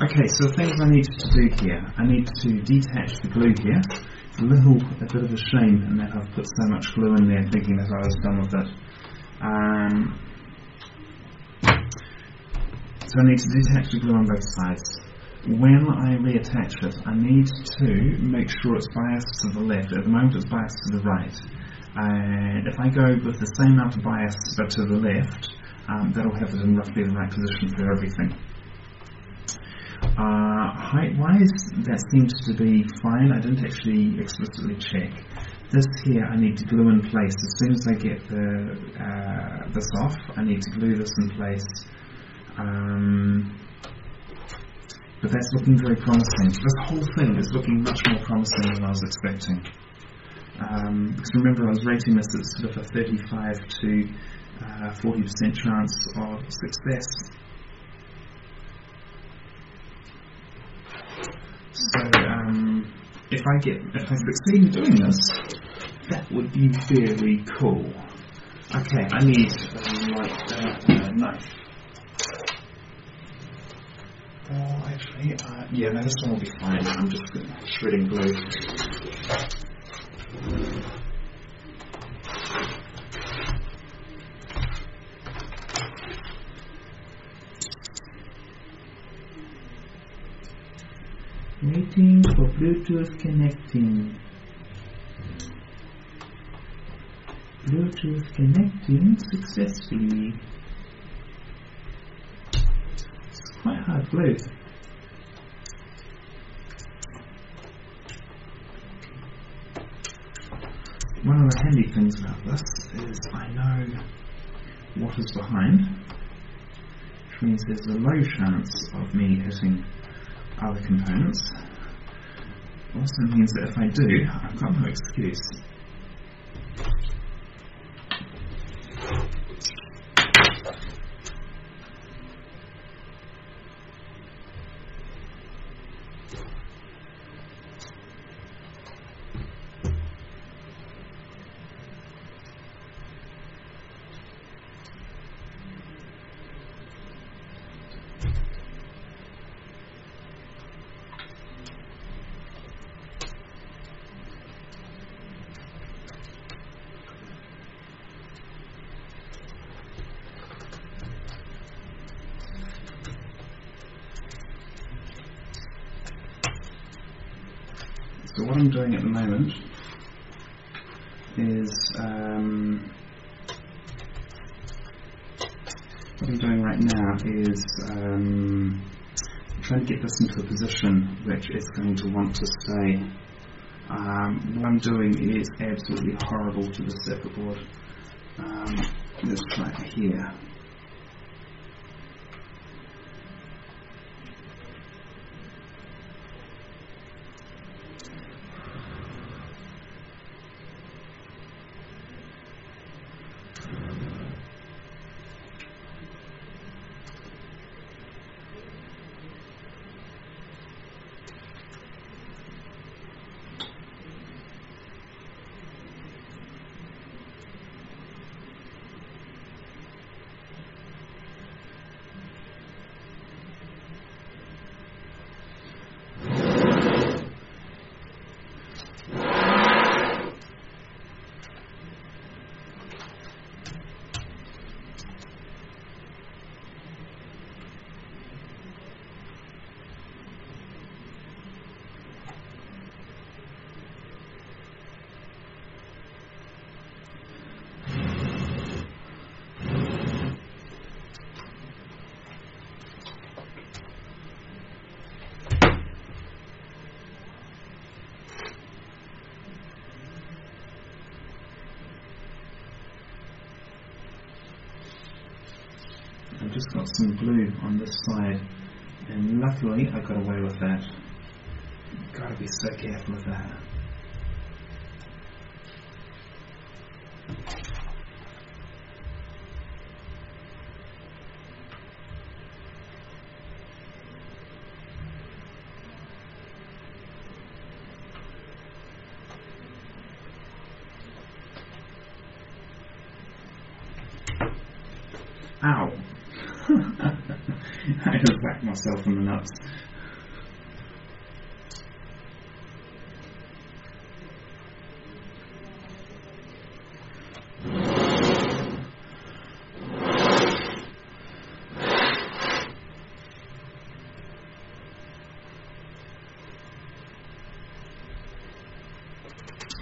Okay, so the things I need to do here, I need to detach the glue here. It's a bit of a shame in that I've put so much glue in there thinking that I was done with it. So I need to detach the glue on both sides. when I reattach it, I need to make sure it's biased to the left. At the moment it's biased to the right. And if I go with the same amount of bias but to the left, that'll have it in roughly the right position for everything. Height-wise, that seems to be fine. I didn't actually explicitly check. This here I need to glue in place. As soon as I get this off, I need to glue this in place. But that's looking very promising. This whole thing is looking much more promising than I was expecting. Because remember, I was rating this at sort of a 35 to 40% chance of success. So if I succeed in doing this, that would be very cool. Okay, I need a knife. Oh, actually, yeah, no, this one will be fine. I'm just shredding glue. Waiting for Bluetooth connecting. Bluetooth connecting successfully. It's quite hard glue. One of the handy things about this is I know what is behind, which means there's a low chance of me hitting other components. Also means that if I do, I've got no excuse. So what I'm doing at the moment is trying to get this into a position which is going to want to stay. What I'm doing is absolutely horrible to the circuit board. Let's try it here. I've just got some glue on this side, and luckily I got away with that. Gotta be so careful with that. Ow! I just whacked myself in the nuts.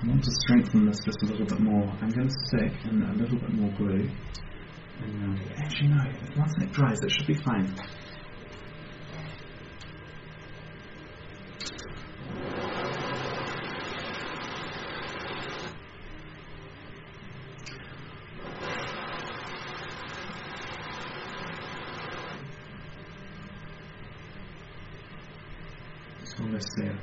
want to strengthen this just a little bit more. I'm going to stick in a little bit more glue. And actually no, once that dries it should be fine. It's almost there.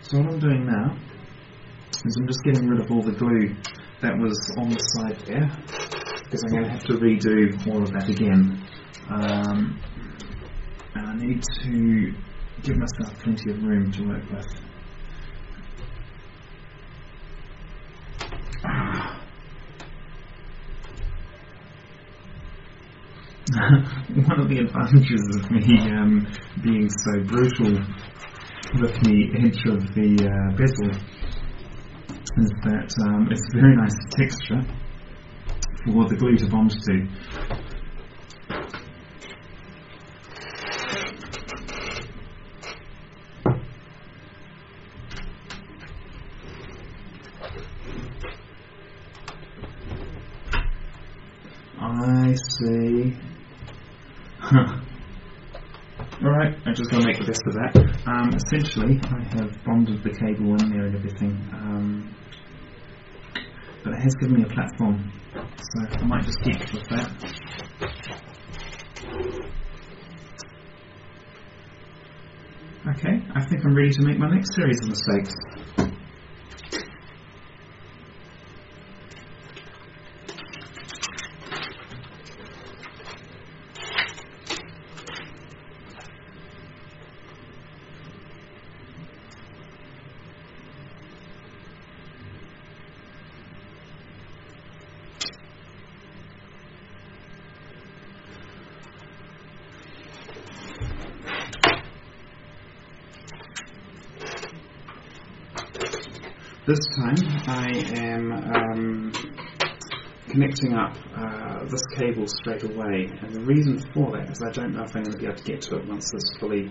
So what I'm doing now is I'm just getting rid of all the glue that was on the side there, because I'm going to have to redo all of that again. And I need to give myself plenty of room to work with. One of the advantages of me being so brutal with the edge of the bezel is that it's a very nice texture for the glue to bond to. I see. Alright, I'm just going to make the best of that. Essentially, I have bonded the cable in there and everything, but it has given me a platform, so I might just keep with that. Okay, I think I'm ready to make my next series of mistakes. This time I am connecting up this cable straight away, and the reason for that is I don't know if I'm going to be able to get to it once it's fully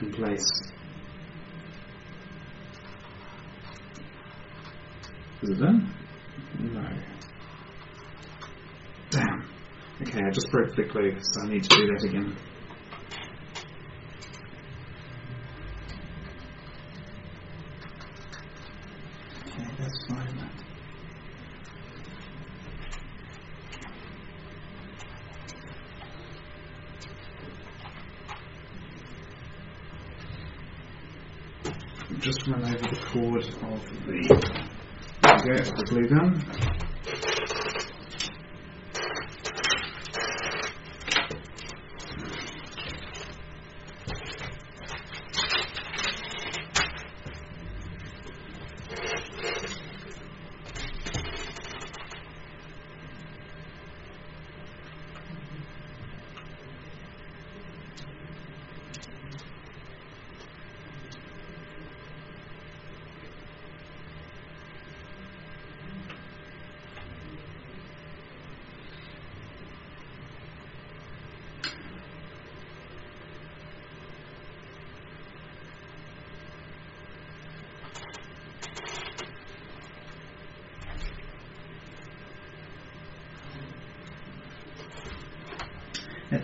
in place. Is it in? No. Damn. Okay, I just broke the glue, so I need to do that again. That's fine. Just run over the cord of the glue gun.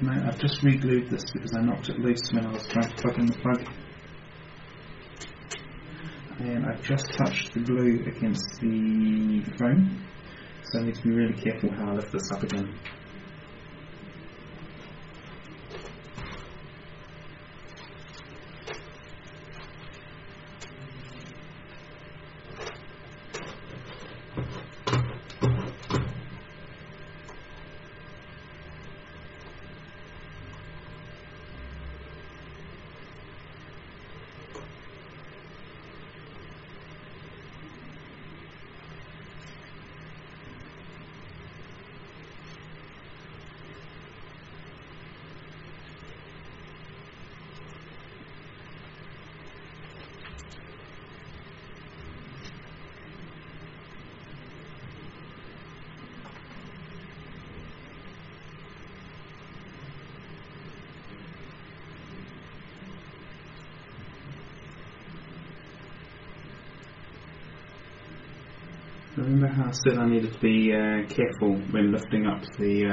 I've just re-glued this because I knocked it loose when I was trying to plug in the plug. And I've just touched the glue against the foam, so I need to be really careful how I lift this up again. Remember how I said I needed to be careful when lifting up the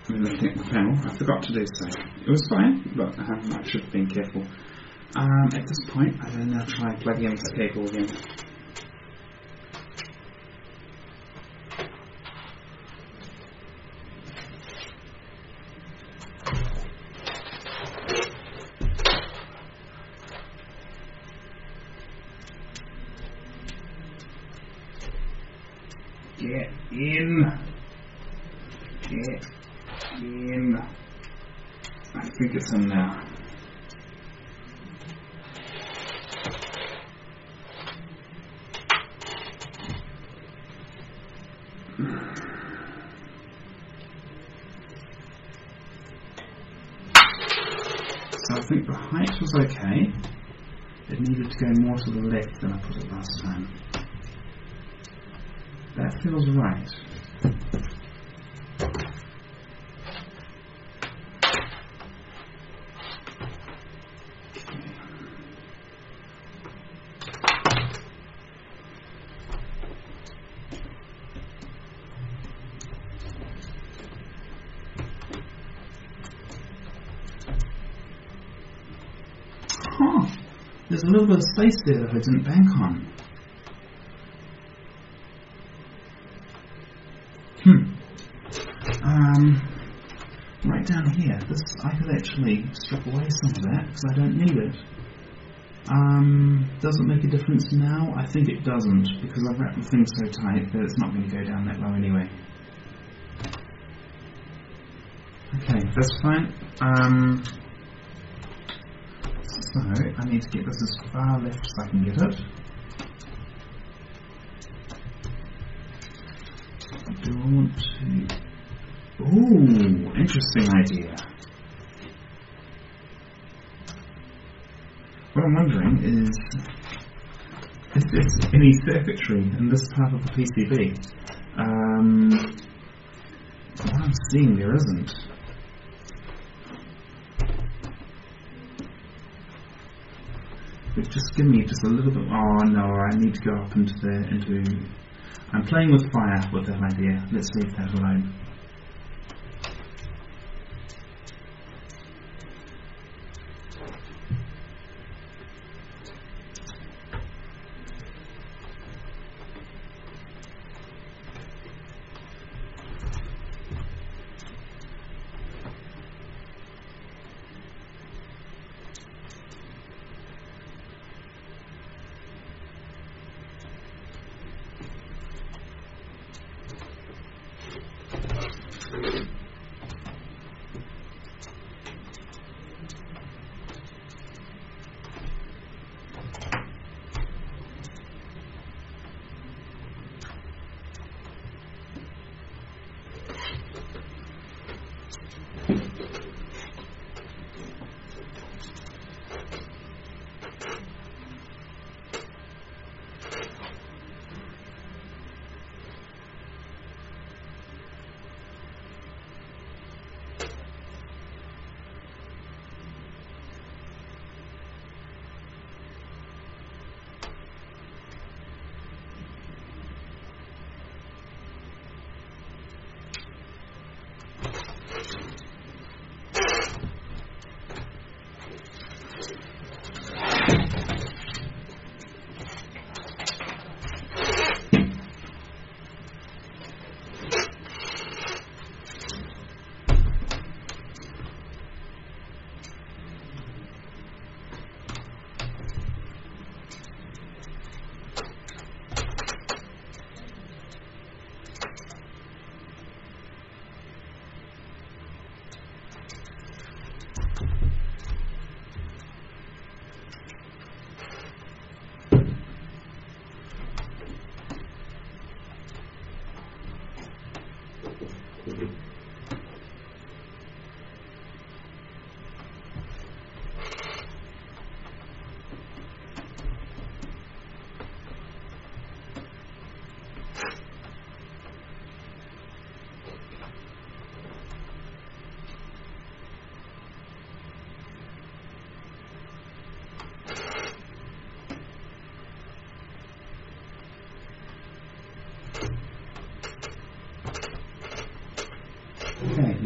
when lifting up the panel? I forgot to do so. It was fine, but I should have been careful. At this point, I will now try plugging in this cable again. Get in. Get in. I think it's in now. So I think the height was okay. It needed to go more to the left than I put it last time. That feels right. There's a little bit of space there that I didn't bank on. Right down here, this I could actually strip away some of that because I don't need it. Does it make a difference now? I think it doesn't because I've wrapped the thing so tight that it's not going to go down that low anyway. Okay, that's fine. So I need to get this as far left as I can get it. Do I want to... Ooh, interesting idea. What I'm wondering is if there's any circuitry in this part of the PCB. What I'm seeing there isn't. But just give me just a little bit. Oh no, I need to go up into. I'm playing with fire with that idea. Let's leave that alone.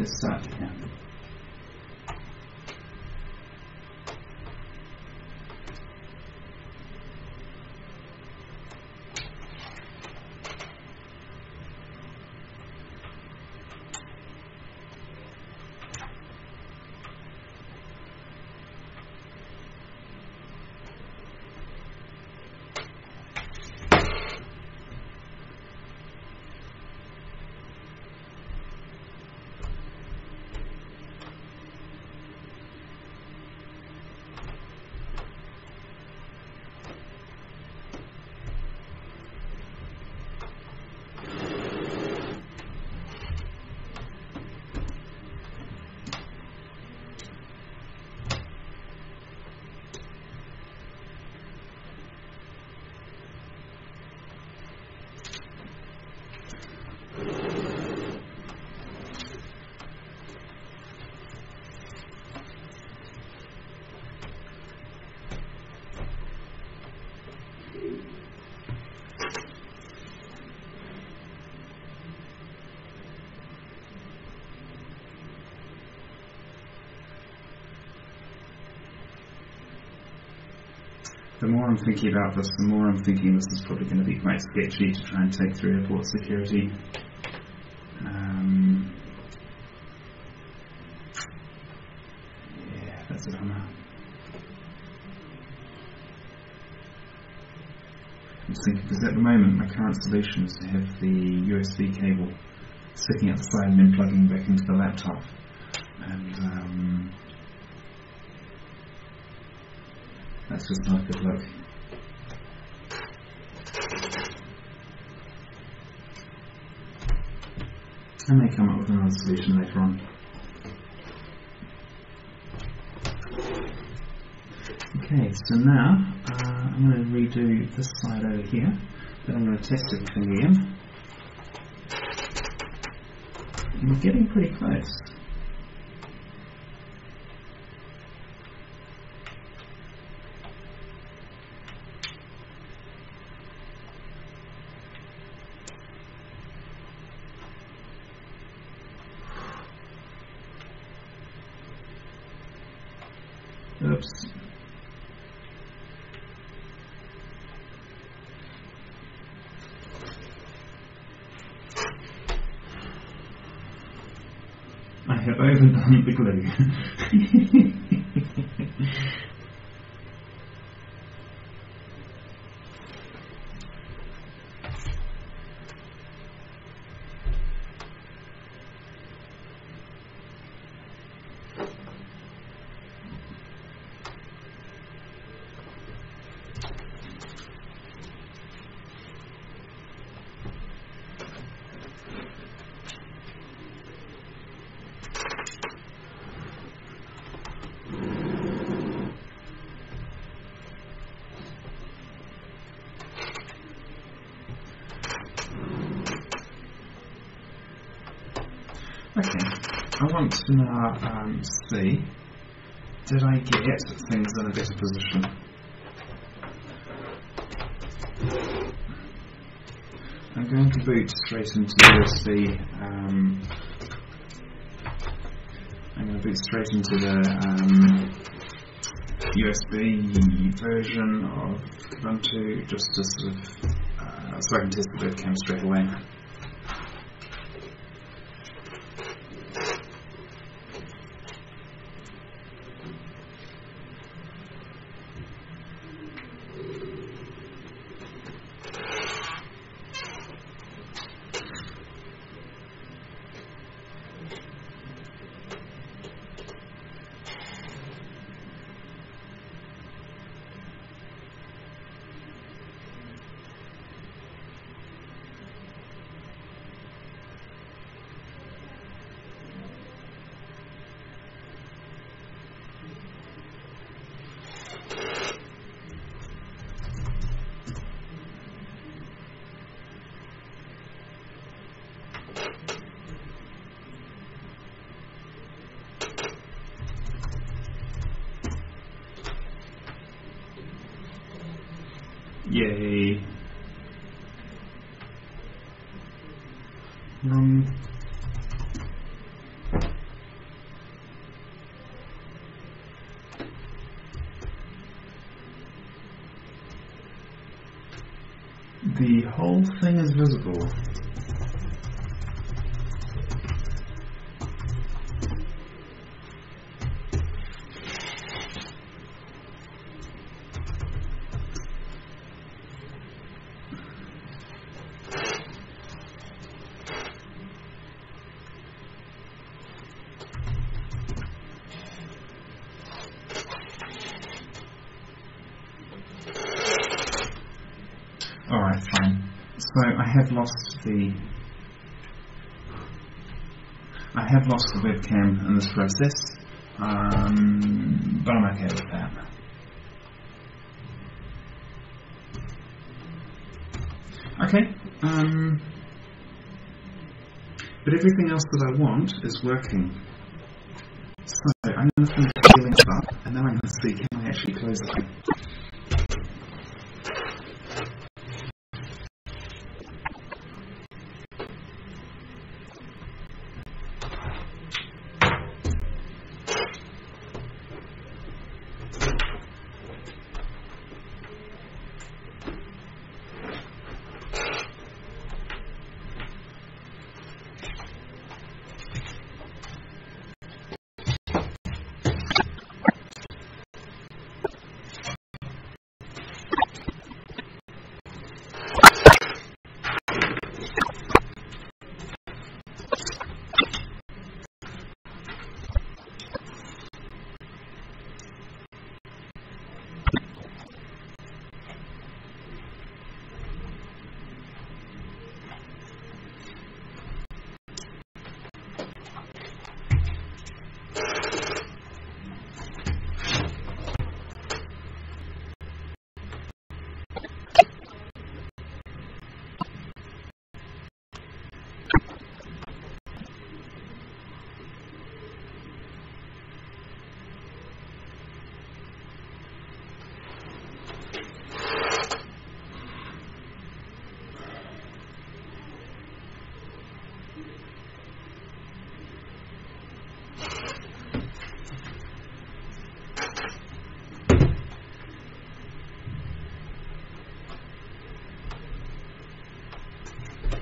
let's start here. The more I'm thinking about this, the more I'm thinking this is probably going to be quite sketchy to try and take through airport security. Yeah, that's a bummer. I'm thinking, because at the moment my current solution is to have the USB cable sticking at the side and then plugging back into the laptop. And that's just not a good look. I may come up with another solution later on. Okay, so now I'm going to redo this side over here, then I'm going to test everything again. And we're getting pretty close. Oops. I have overdone the glue. Okay, I want to now see, did I get things in a better position? I'm going to boot straight into USB. I'm going to boot straight into the USB version of Ubuntu just to sort of so I can test the webcam straight away. Yay. Wrong. the whole thing is visible. Alright, fine. So I have lost the webcam in this process, but I'm okay with that. Okay, but everything else that I want is working. So I'm going to finish the links up, and then I'm going to see can I actually close it.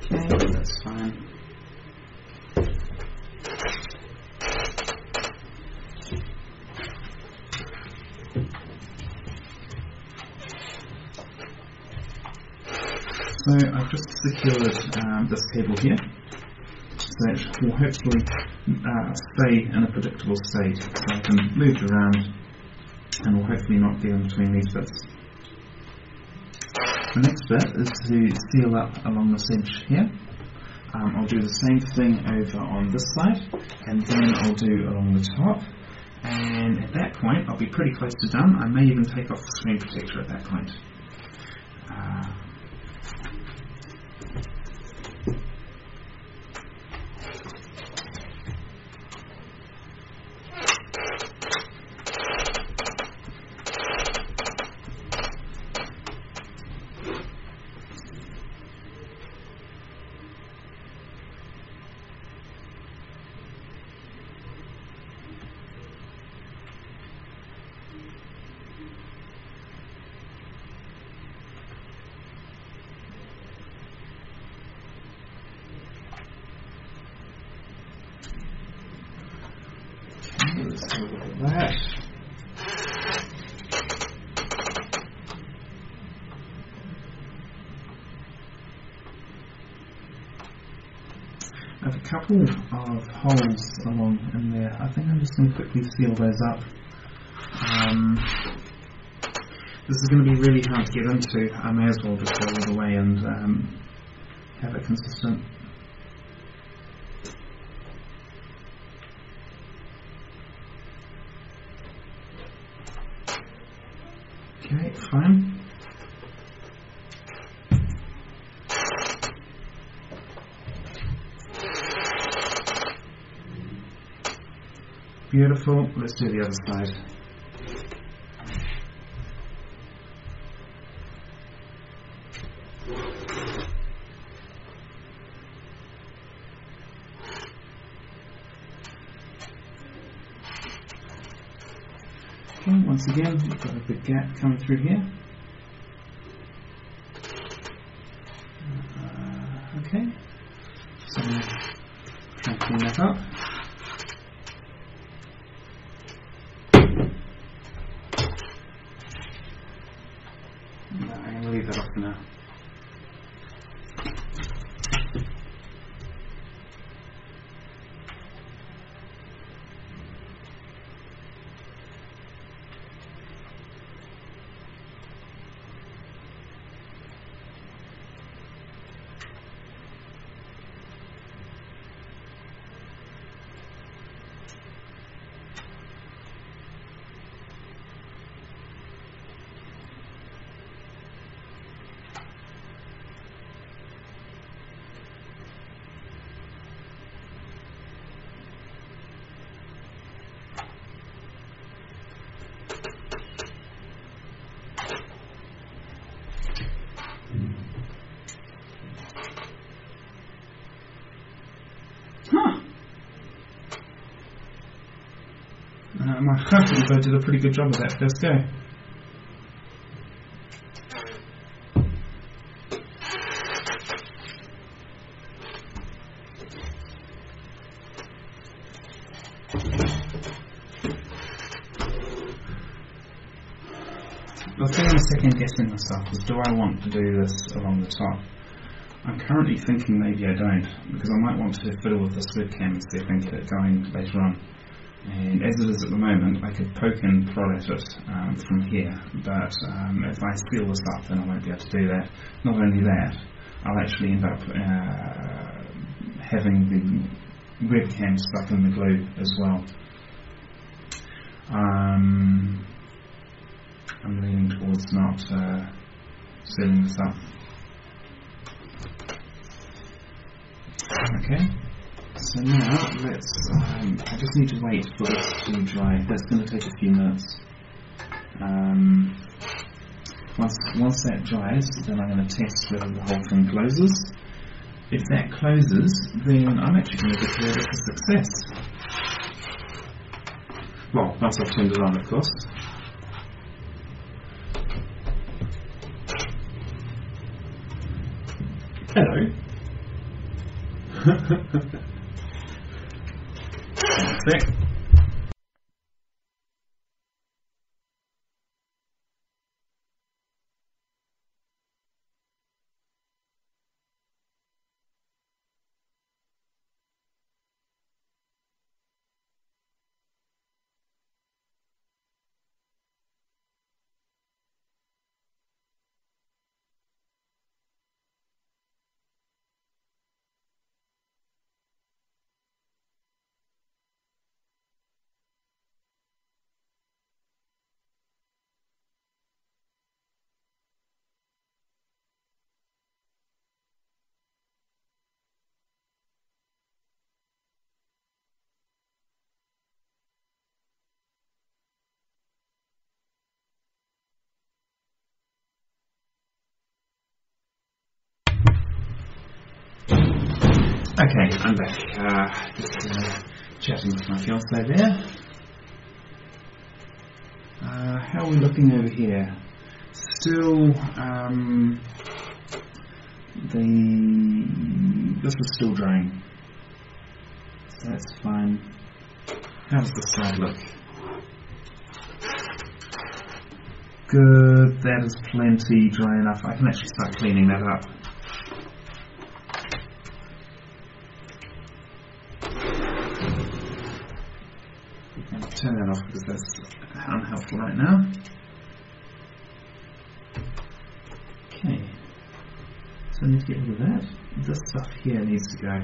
Okay, that's fine. So I've just secured this cable here, so it will hopefully stay in a predictable state, so I can move it around and will hopefully not get in between these bits. The next bit is to seal up along this edge here. I'll do the same thing over on this side, and then I'll do along the top, and at that point I'll be pretty close to done. I may even take off the screen protector at that point. Let's have a look at that. I have a couple of holes along in there. I think I'm just going to quickly seal those up. This is going to be really hard to get into. I may as well just go all the way and have it consistent. Okay, fine. Beautiful. Let's do the other side. Okay, once again, we've got a big gap coming through here. Okay, so try and clean that up. No, I'm going to leave that off for now. My I did a pretty good job of that first go. The thing I'm second guessing myself is, do I want to do this along the top? I'm currently thinking maybe I don't, because I might want to fiddle with this webcam and see if I can get it going later on. And as it is at the moment, I could poke and prod at it from here, but if I seal this up, then I won't be able to do that. Not only that, I'll actually end up having the webcam stuck in the glue as well. I'm leaning towards not sealing this up. Okay. So now let's, I just need to wait for this to dry. That's going to take a few minutes. Once that dries, then I'm going to test whether the whole thing closes. If that closes, then I'm actually going to declare it a success. Well, once I've turned it on, of course. Hello. That's it. Okay, I'm back. Just chatting with my fiancée there. How are we looking over here? Still, this is still drying, so that's fine. How does this side look? Good, that is plenty dry enough. I can actually start cleaning that up. Turn that off because that's unhelpful right now. Okay, so I need to get rid of that. This stuff here needs to go.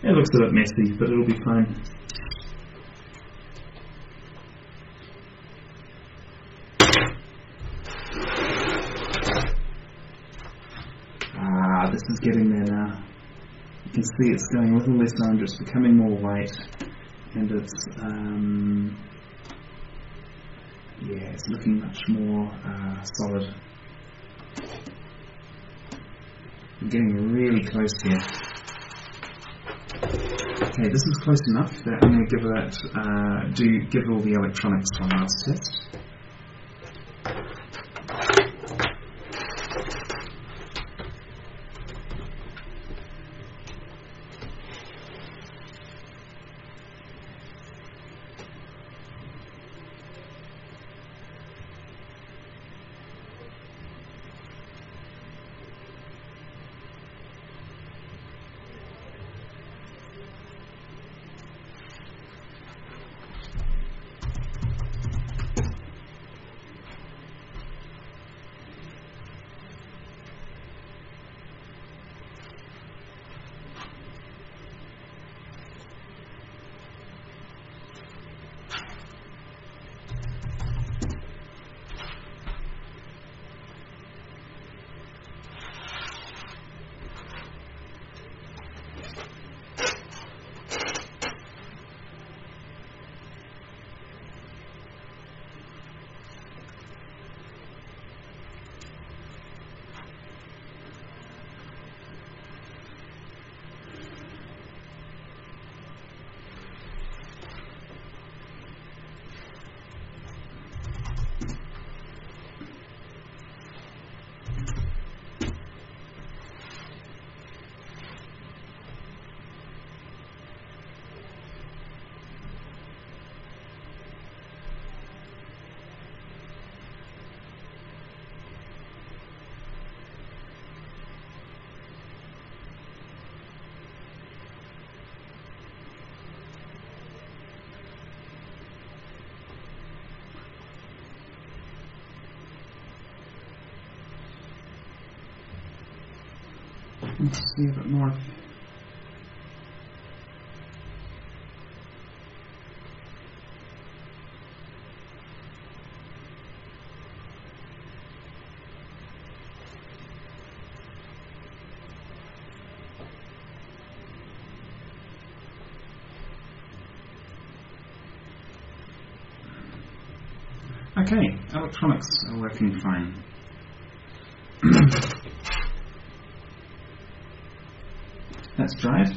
It looks a bit messy, but it'll be fine. is getting there now. You can see it's going a little less under, it's becoming more white, and it's it's looking much more solid. I'm getting really close here. Okay, this is close enough that I'm going to give that give all the electronics one last test. Let's see a bit more. Okay, electronics are working fine. That's dried.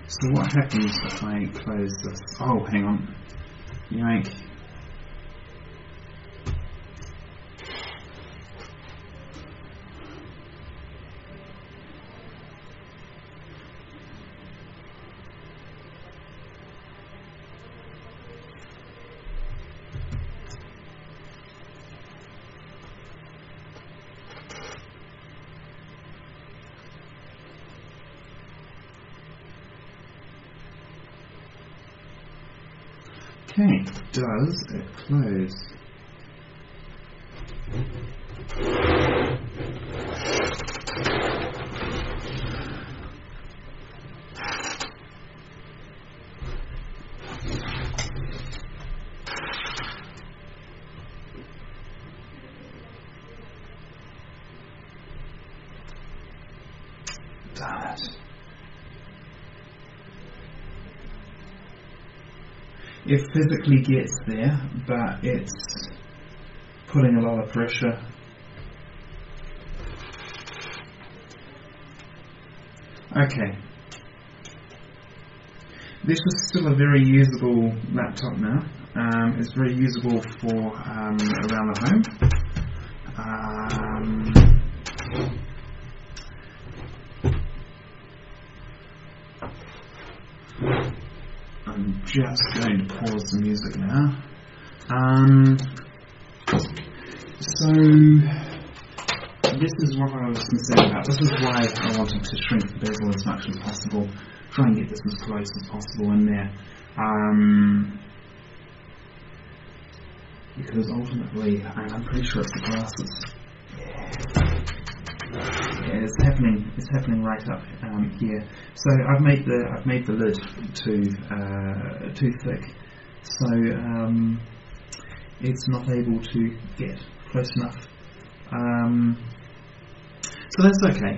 So what happens if I close this? Oh, hang on. Yank. Okay, does it close? Darn it. It physically gets there, but it's putting a lot of pressure. Okay. This is still a very usable laptop now. It's very usable for around the home. I'm just going to pause the music now. So this is what I was concerned about. This is why I wanted to shrink the bezel as much as possible. Try and get this as close as possible in there. Because ultimately, and I'm pretty sure it's the glasses. Yeah, it's happening right up here. So I've made the lid too thick, so it's not able to get close enough. So So that's okay.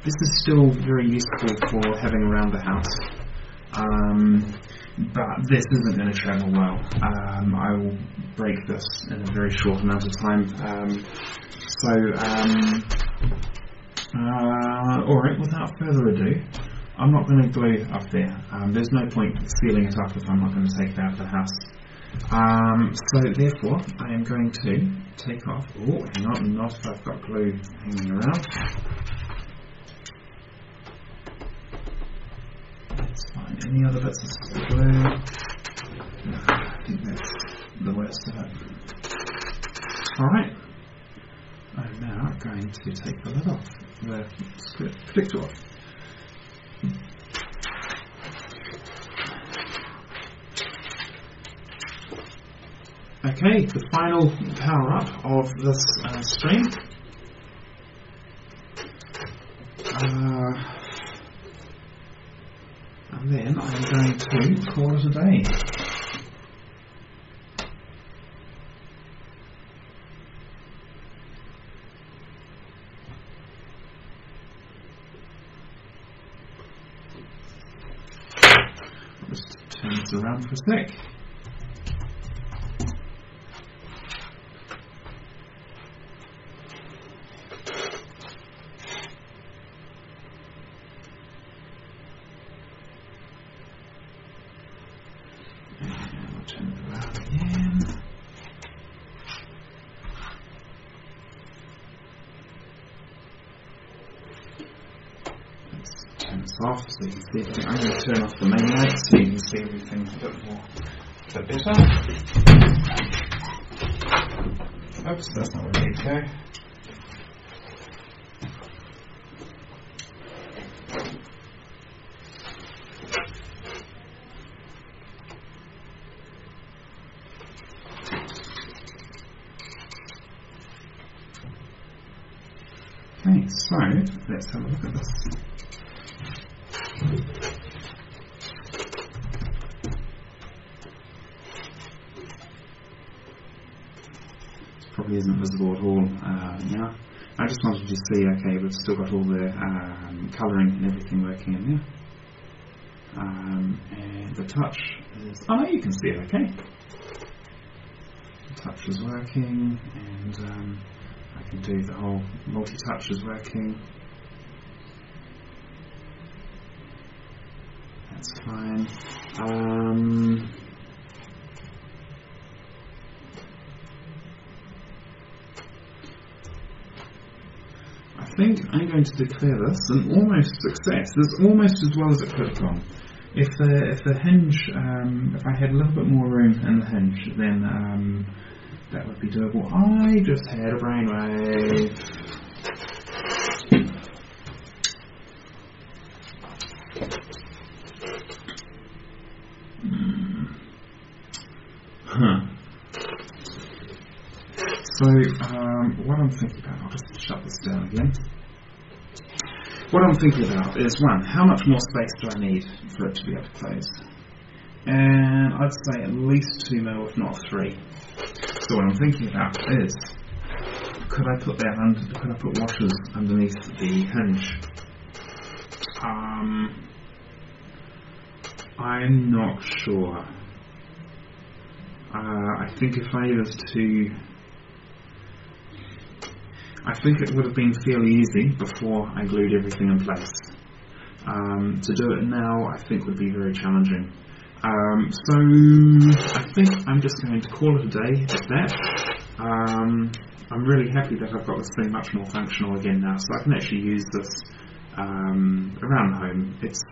This is still very useful for having around the house, but this isn't going to travel well. I will break this in a very short amount of time. Alright, without further ado, I'm not going to glue up there. There's no point sealing it up if I'm not going to take it out of the house. So therefore, I am going to take off. Oh, hang on, not if I've got glue hanging around. That's fine. Any other bits of glue? No, I think that's the worst of it. Alright. I'm now going to take the lid off, the skirt protector off. Okay, the final power up of this stream. And then I'm going to call it a day. I'll just turn this around for a sec. Turn it around again. Let's turn this off so you can see everything. I'm going to turn off the main light so you can see everything a bit better. Oops, that's not where we need to go. Okay, so let's have a look at this. This probably isn't visible at all now. I just wanted you to see, okay, we've still got all the colouring and everything working in there. And the touch is, oh no, you can see it, okay. The touch is working, and I can do the whole multi-touch is working. That's fine. I think I'm going to declare this an almost success. This is almost as well as it could have gone. If the hinge, if I had a little bit more room in the hinge, then that would be doable. I just had a brainwave. So, what I'm thinking about, I'll just shut this down again. What I'm thinking about is, one, how much more space do I need for it to be able to close? And I'd say at least 2 mil, if not 3. So what I'm thinking about is, could I put washers underneath the hinge? I'm not sure. I think if I was to, I think it would have been fairly easy before I glued everything in place. To do it now, I think would be very challenging. So I think I'm just going to call it a day at that. I'm really happy that I've got this thing much more functional again now, so I can actually use this around home. It's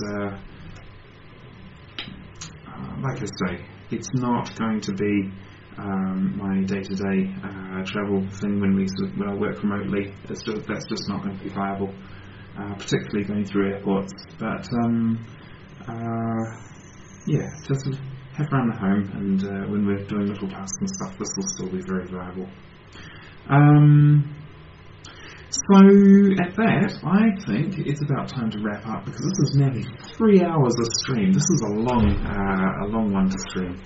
like I say, it's not going to be my day-to-day travel thing when I work remotely. That's just not going to be viable, particularly going through airports. But yeah, just have around the home, and when we're doing little tasks and stuff, this will still be very viable. So at that, I think it's about time to wrap up, because this is nearly 3 hours of stream. This is a long one to stream.